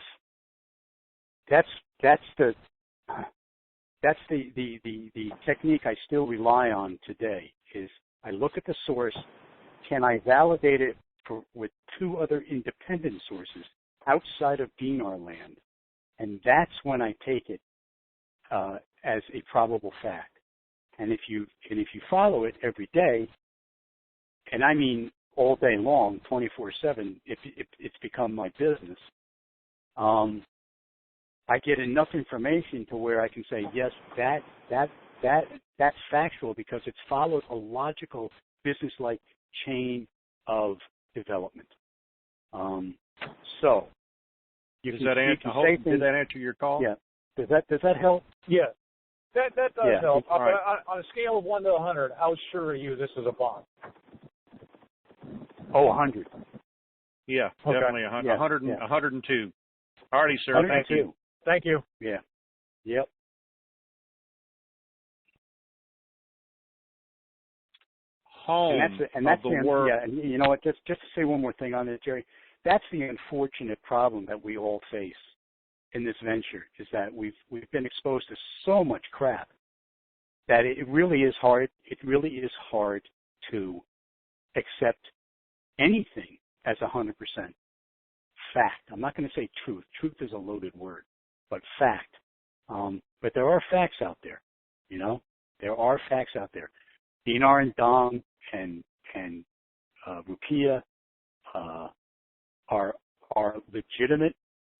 the technique I still rely on today. Is I look at the source, can I validate it with two other independent sources outside of Dinarland, and that's when I take it as a probable fact. And if you follow it every day, and I mean all day long, 24/7, if it's become my business, I get enough information to where I can say yes, that's factual because it's followed a logical business-like chain of development. So you Did that answer your call? Yeah. Does that help? Yeah. That does help. Right. On a scale of 1 to 100, how sure are you this is a bond? 100. Yeah, okay. Definitely 100, yeah. 102. All righty, sir. Thank you. Thank you. Yeah. Yep. Home and that's of the world. Yeah, and you know what? Just to say one more thing on it, Jerry. That's the unfortunate problem that we all face in this venture is that we've been exposed to so much crap that it really is hard. It really is hard to accept anything as 100% fact. I'm not going to say truth. Truth is a loaded word, but fact. But there are facts out there. You know, there are facts out there. Dinar and Dong and Rupiah are legitimate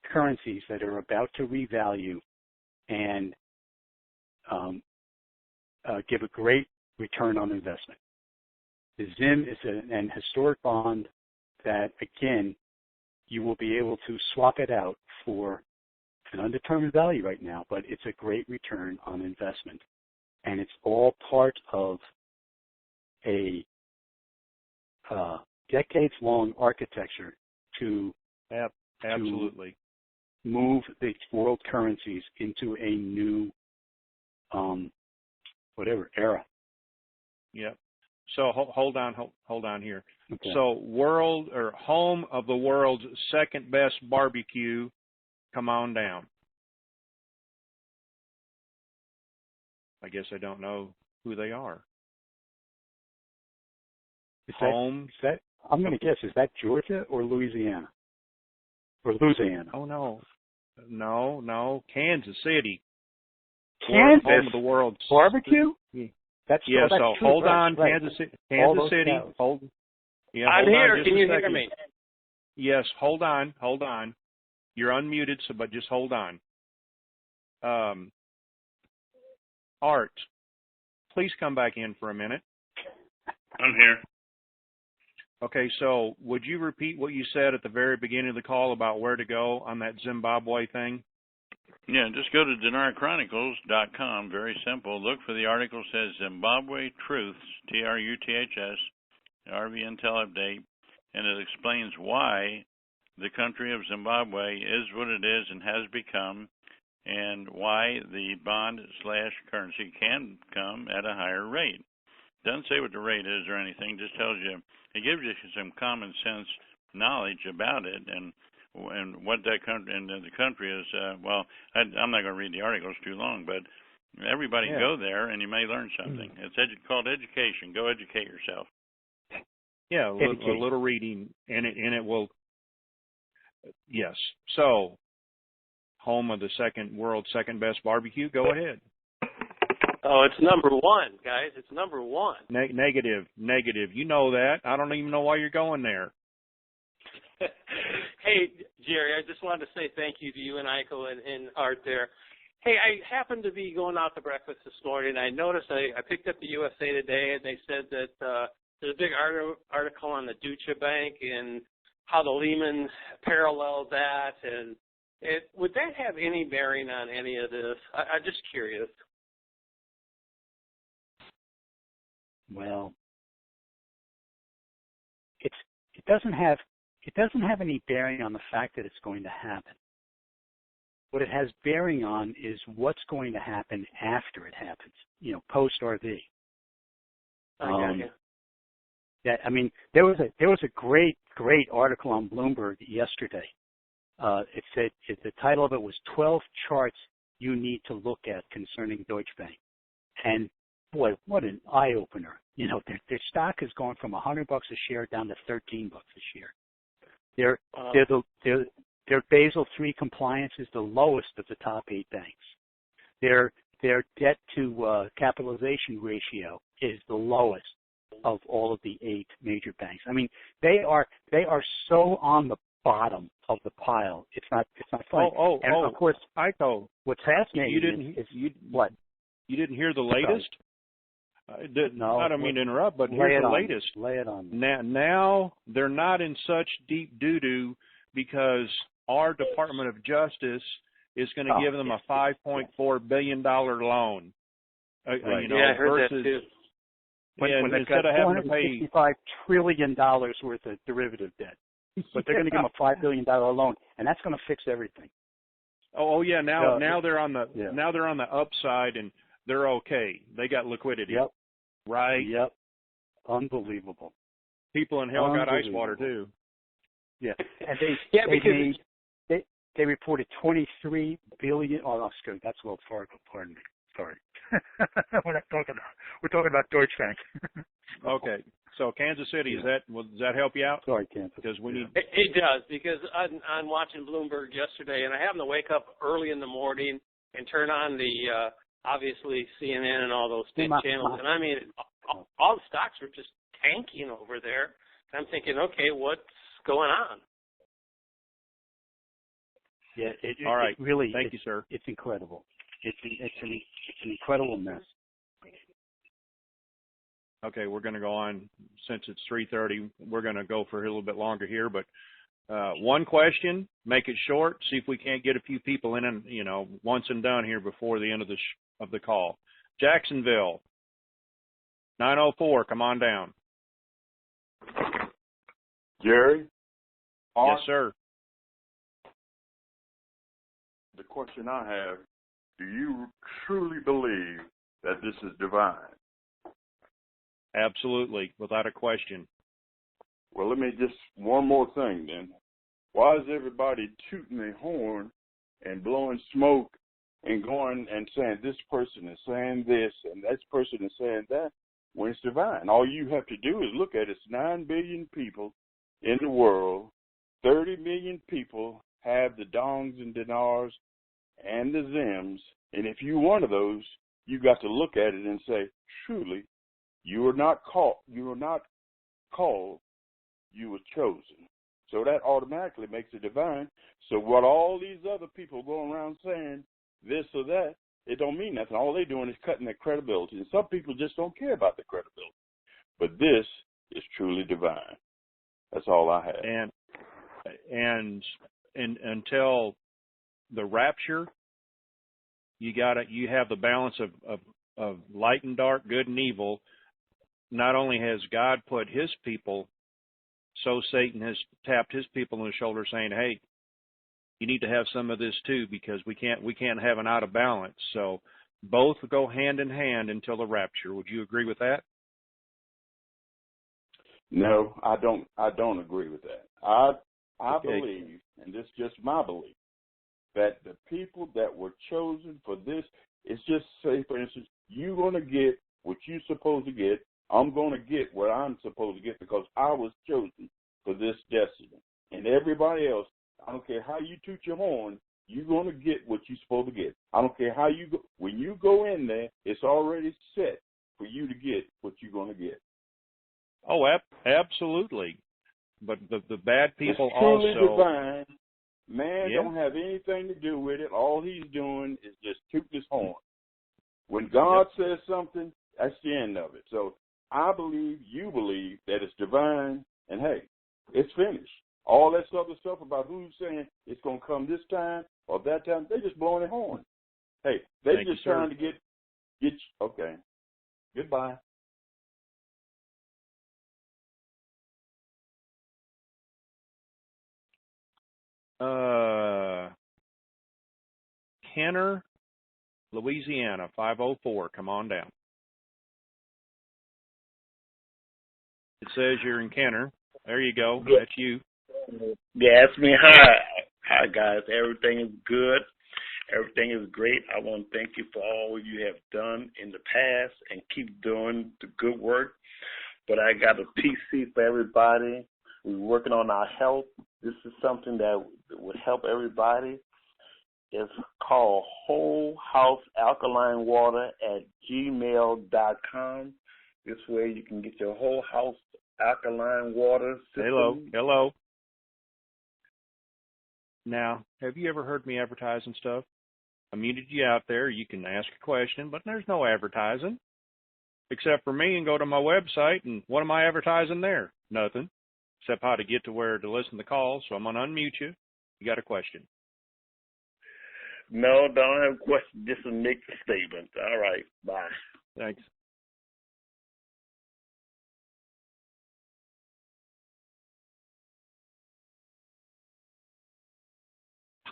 currencies that are about to revalue and give a great return on investment. The Zim is an historic bond that, again, you will be able to swap it out for an undetermined value right now, but it's a great return on investment. And it's all part of a decades-long architecture to Absolutely. To move the world currencies into a new, era. Yep. So hold on here. Okay. So world or home of the world's second best barbecue, come on down. I guess I don't know who they are. I'm going to guess, is that Georgia or Louisiana? Or Louisiana? Oh, no. Kansas City. Kansas? Home of the world's barbecue? That's true, hold right, on, right. Kansas City. Hold. Yeah, I'm hold here. on Can just you a hear second. me? Yes, hold on. You're unmuted, but just hold on. Art, please come back in for a minute. I'm here. Okay, so would you repeat what you said at the very beginning of the call about where to go on that Zimbabwe thing? Yeah, just go to DenarChronicles.com. Very simple. Look for the article that says Zimbabwe Truths, Truths, RV Intel Update, and it explains why the country of Zimbabwe is what it is and has become, and why the bond/currency can come at a higher rate. Doesn't say what the rate is or anything, just tells you, it gives you some common sense knowledge about it and what that country and the country is. I'm not going to read the article; it's too long. But everybody can go there, and you may learn something. It's called education. Go educate yourself. Yeah, a little reading, and it will. Yes. So, home of the world's second best barbecue. Go ahead. Oh, it's number one, guys. It's number one. Negative. You know that. I don't even know why you're going there. Hey, Jerry, I just wanted to say thank you to you and Eiko and Art there. Hey, I happened to be going out to breakfast this morning. I noticed I picked up the USA Today, and they said that there's a big article on the Deutsche Bank and how the Lehman paralleled that. And would that have any bearing on any of this? I'm just curious. Well, it doesn't have any bearing on the fact that it's going to happen. What it has bearing on is what's going to happen after it happens, post RV. Yeah, I mean, there was a great article on Bloomberg yesterday. It said the title of it was 12 charts you need to look at concerning Deutsche Bank. And boy, what an eye opener! Their stock has gone from $100 a share down to $13 a share. Their Basel III compliance is the lowest of the top 8 banks. Their debt to capitalization ratio is the lowest of all of the 8 major banks. I mean, they are so on the bottom of the pile. It's not funny. Of course, Eiko, what's fascinating what? You didn't hear the latest? No. I don't mean to interrupt, but here's the latest. Lay it on me. Now they're not in such deep doo-doo because our Department of Justice is going to give them a $5.4 billion loan. Right. I heard that too. When they've got $465 trillion worth of derivative debt. But they're going to give them a $5 billion loan, and that's going to fix everything. Oh yeah, now they're on the upside and they're okay. They got liquidity. Yep. Right? Yep. Unbelievable. People in hell got ice water too. Yeah. And they reported 23 billion. Oh, that's good. That's Wells Fargo. Pardon me. Sorry. We're talking about Deutsche Bank. Okay. So Kansas City, does that help you out? Sorry, Kansas. Because we need. It does, because I'm watching Bloomberg yesterday, and I happen to wake up early in the morning and turn on the obviously CNN and all those channels, and I mean all the stocks were just tanking over there. And I'm thinking, okay, what's going on? Yeah, all right. It really, thank you, sir. It's incredible. It's an incredible mess. Okay, we're going to go on since it's 3:30. We're going to go for a little bit longer here, but one question, make it short. See if we can't get a few people in, and once and done here before the end of the call. Jacksonville, 904. Come on down. Jerry. Yes, sir. question I have. Do you truly believe that this is divine? Absolutely, without a question. Well, let me just, one more thing then. Why is everybody tooting their horn and blowing smoke and going and saying this person is saying this and this person is saying that when it's divine? All you have to do is look at it. It's 9 billion people in the world. 30 million people have the dongs and dinars and the zims. And if you're one of those, you got to look at it and say, truly, you are not called. You are not called. You were chosen. So that automatically makes it divine. So what all these other people going around saying this or that, it don't mean nothing. All they're doing is cutting their credibility. And some people just don't care about the credibility. But this is truly divine. That's all I have. And until the rapture, you have the balance of light and dark, good and evil. Not only has God put his people, so Satan has tapped his people on the shoulder saying, hey, you need to have some of this too, because we can't have an out of balance. So both go hand in hand until the rapture. Would you agree with that? No, I don't agree with that. I Okay. believe, and this is just my belief, that the people that were chosen for this, it's just say, for instance, you're going to get what you're supposed to get. I'm going to get what I'm supposed to get because I was chosen for this destiny. And everybody else, I don't care how you toot your horn, you're going to get what you're supposed to get. I don't care how you go. When you go in there, it's already set for you to get what you're going to get. Oh, absolutely. But the bad people it's truly also. Divine. Man Yeah. don't have anything to do with it. All he's doing is just tooting his horn. When God says something, that's the end of it. So I believe, you believe that it's divine, and hey, it's finished. All that other stuff about who's saying it's going to come this time or that time, they just blowing their horn. Hey, they Thank just you, sir. trying to get okay. Goodbye. Kenner, Louisiana, 504. Come on down. It says you're in Kenner. There you go. Good. That's you. Yeah, it's me. Hi, guys. Everything is good. Everything is great. I want to thank you for all you have done in the past and keep doing the good work. But I got a PC for everybody. We're working on our health. This is something that would help everybody. It's called Whole House Alkaline Water at gmail.com. This way you can get your whole house alkaline water system. Hello. Now, have you ever heard me advertising stuff? I muted you out there. You can ask a question, but there's no advertising. Except for me, and go to my website, and what am I advertising there? Nothing. Except how to get to where to listen to the calls. So I'm going to unmute you. You got a question? No, don't have a question. Just to make the statement. All right. Bye. Thanks.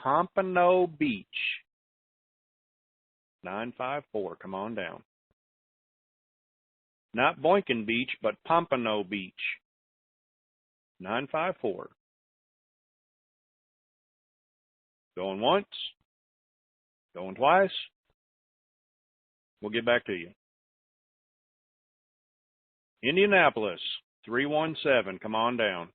Pompano Beach. 954. Come on down. Not Boynton Beach, but Pompano Beach. 954. Going once. Going twice. We'll get back to you. Indianapolis, 317. Come on down.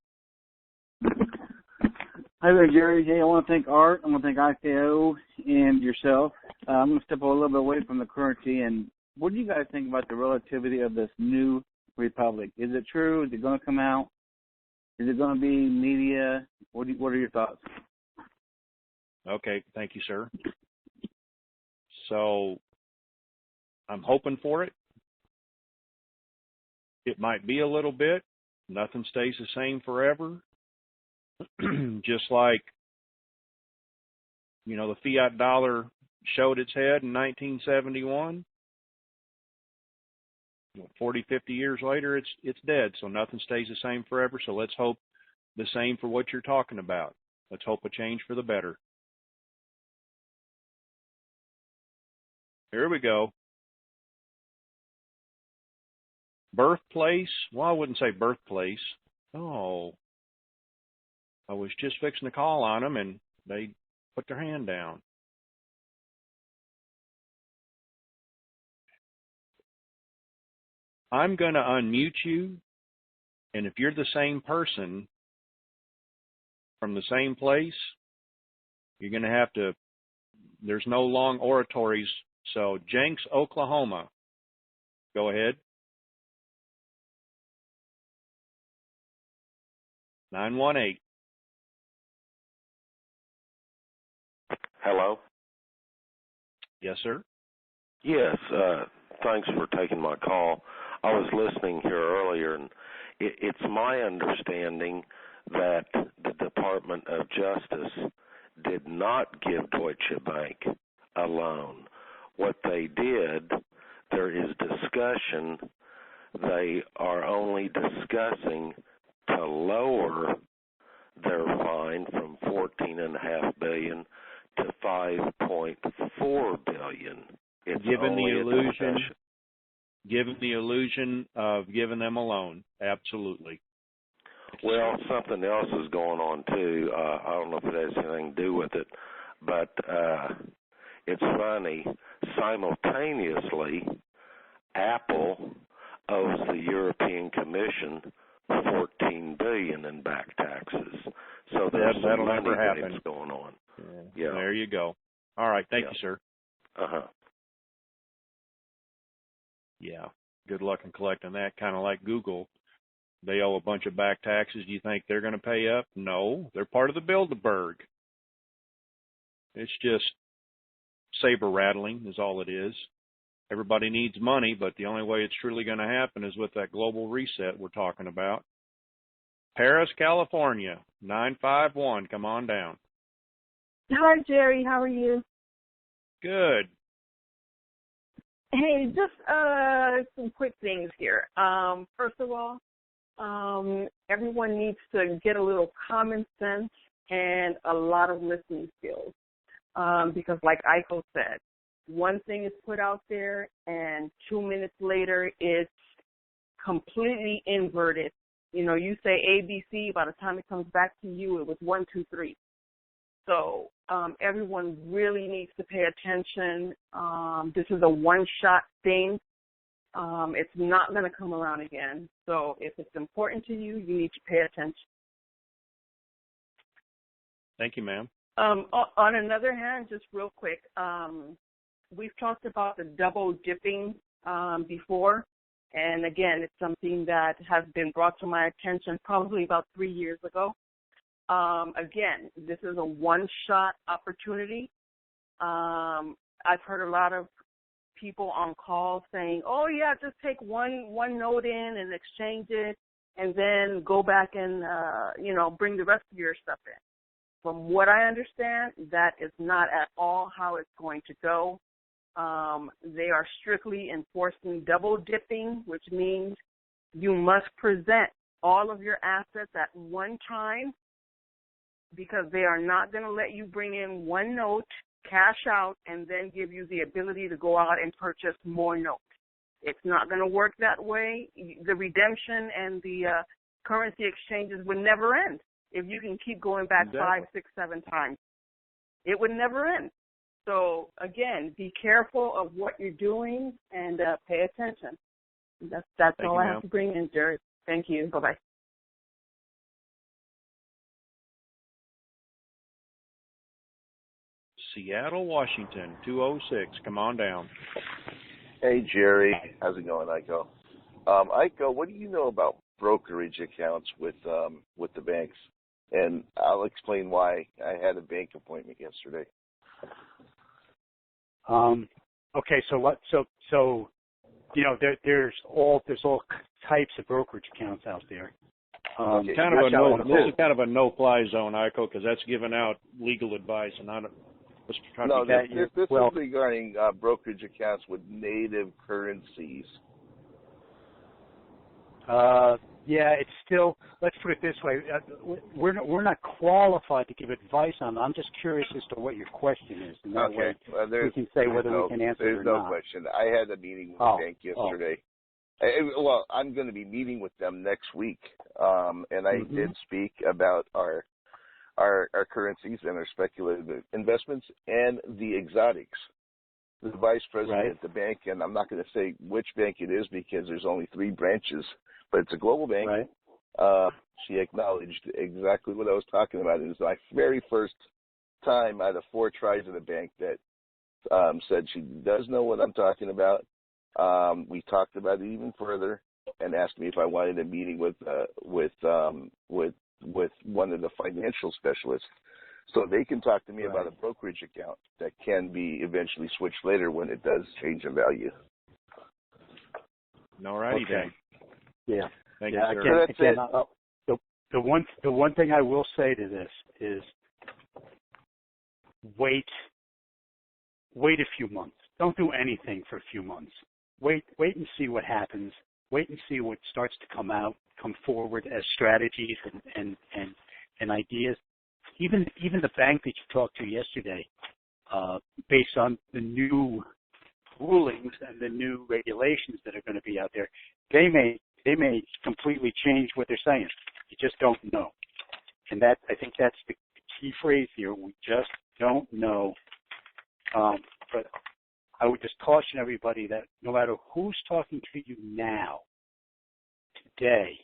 Hi there, Jerry. Hey, I want to thank Art. I want to thank IKO and yourself. I'm going to step a little bit away from the currency. And what do you guys think about the relativity of this new republic? Is it true? Is it going to come out? Is it going to be media? What are your thoughts? Okay, thank you, sir. So I'm hoping for it. It might be a little bit. Nothing stays the same forever. Just like, the fiat dollar showed its head in 1971. 40, 50 years later, it's dead. So nothing stays the same forever. So let's hope the same for what you're talking about. Let's hope a change for the better. Here we go. Birthplace. Well, I wouldn't say birthplace. Oh. I was just fixing to call on them, and they put their hand down. I'm going to unmute you, and if you're the same person from the same place, you're going to have to, there's no long oratories. So, Jenks, Oklahoma. Go ahead. 918. Hello? Yes, sir. Yes, thanks for taking my call. I was listening here earlier, and it's my understanding that the Department of Justice did not give Deutsche Bank a loan. What they did, there is discussion. They are only discussing to lower their fine from $14.5 billion to $5.4 billion. It's given only the a illusion, discussion. given the illusion of giving them a loan. Absolutely. Well, something else is going on too. I don't know if it has anything to do with it, but it's funny. Simultaneously, Apple owes the European Commission $14 billion in back taxes. So there's some that'll money never happen. games going on. Yeah. There you go. All right. Thank you, sir. Uh-huh. Yeah. Good luck in collecting that. Kind of like Google. They owe a bunch of back taxes. Do you think they're going to pay up? No. They're part of the Bilderberg. It's just saber rattling is all it is. Everybody needs money, but the only way it's truly going to happen is with that global reset we're talking about. Paris, California, 951. Come on down. Hi, Jerry. How are you? Good. Hey, just some quick things here. First of all, everyone needs to get a little common sense and a lot of listening skills. Because like Iko said, one thing is put out there and 2 minutes later it's completely inverted. You know, you say ABC, by the time it comes back to you, it was 1, 2, 3. So everyone really needs to pay attention. This is a one-shot thing. It's not going to come around again. So if it's important to you, you need to pay attention. Thank you, ma'am. On another hand, just real quick, we've talked about the double dipping before. And again, it's something that has been brought to my attention probably about 3 years ago. Again, this is a one-shot opportunity. I've heard a lot of people on call saying, oh, yeah, just take one note in and exchange it and then go back and, bring the rest of your stuff in. From what I understand, that is not at all how it's going to go. They are strictly enforcing double dipping, which means you must present all of your assets at one time because they are not going to let you bring in one note, cash out, and then give you the ability to go out and purchase more notes. It's not going to work that way. The redemption and the currency exchanges would never end. If you can keep going back 5, 6, 7 times, it would never end. So, again, be careful of what you're doing and pay attention. That's all I have to bring in, Jared. Thank you. Bye-bye. Seattle, Washington, 206. Come on down. Hey, Jerry. How's it going, Iko? Iko, what do you know about brokerage accounts with the banks? And I'll explain why. I had a bank appointment yesterday. Okay, so there's all types of brokerage accounts out there. This is kind of a no-fly zone, Iko, because that's giving out legal advice, and I don't. This is regarding brokerage accounts with native currencies. Yeah, it's still. Let's put it this way: we're not qualified to give advice on it. I'm just curious as to what your question is, and that way we can say whether we can answer it or not. There's no not. question. I had a meeting with the bank yesterday. Well, I'm going to be meeting with them next week, and I did speak about our currencies and our speculative investments and the exotics. The vice president at the bank, and I'm not going to say which bank it is because there's only 3 branches, but it's a global bank. She acknowledged exactly what I was talking about. It was my very first time out of 4 tries at the bank that said she does know what I'm talking about. We talked about it even further and asked me if I wanted a meeting with one of the financial specialists, so they can talk to me about a brokerage account that can be eventually switched later when it does change in value. All righty then. Yeah. Thank you, sir. Again, the one thing I will say to this is wait a few months. Don't do anything for a few months. Wait and see what happens. Wait and see what starts to come forward as strategies and ideas. Even the bank that you talked to yesterday, based on the new rulings and the new regulations that are going to be out there, they may completely change what they're saying. You just don't know. And I think that's the key phrase here. We just don't know. But I would just caution everybody that no matter who's talking to you now, today,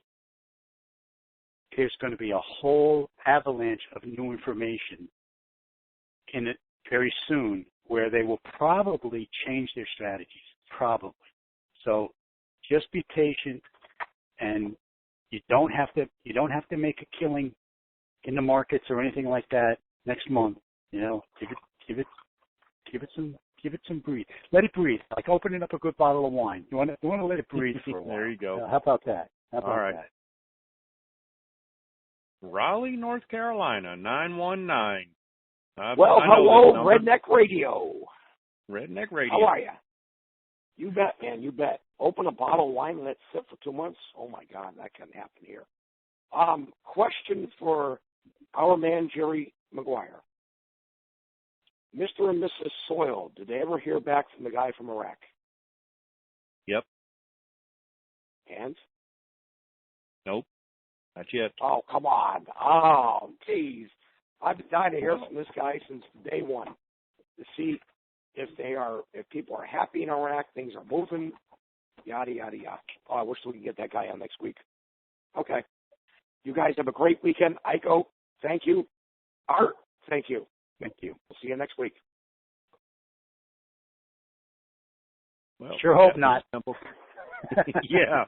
there's going to be a whole avalanche of new information in it very soon where they will probably change their strategies. Probably. So just be patient, and you don't have to make a killing in the markets or anything like that next month. You know, give it some breathe. Let it breathe. Like opening up a good bottle of wine. You want to let it breathe for a while. There you go. How about that? All right. Raleigh, North Carolina, 919. Well, hello, Redneck Radio. Redneck Radio. How are you? You bet, man. You bet. Open a bottle of wine and let it sit for 2 months? Oh, my God, that can happen here. Question for our man, Jerry Maguire. Mr. and Mrs. Soil, did they ever hear back from the guy from Iraq? Yep. And? Nope. Not yet. Oh, come on. Oh, geez. I've been dying to hear from this guy since day one to see if people are happy in Iraq, things are moving, yada, yada, yada. Oh, I wish we could get that guy on next week. Okay. You guys have a great weekend. Iko, thank you. Art, thank you. Thank you. We'll see you next week. Well, sure hope not. Yeah.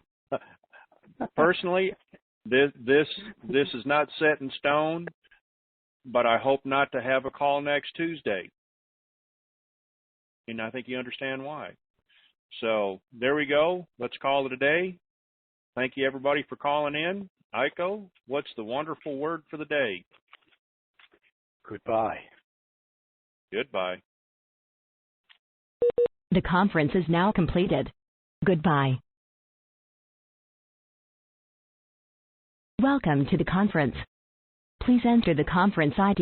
Personally, this is not set in stone, but I hope not to have a call next Tuesday. And I think you understand why. So there we go. Let's call it a day. Thank you, everybody, for calling in. Iko, what's the wonderful word for the day? Goodbye. Goodbye. The conference is now completed. Goodbye. Welcome to the conference. Please enter the conference ID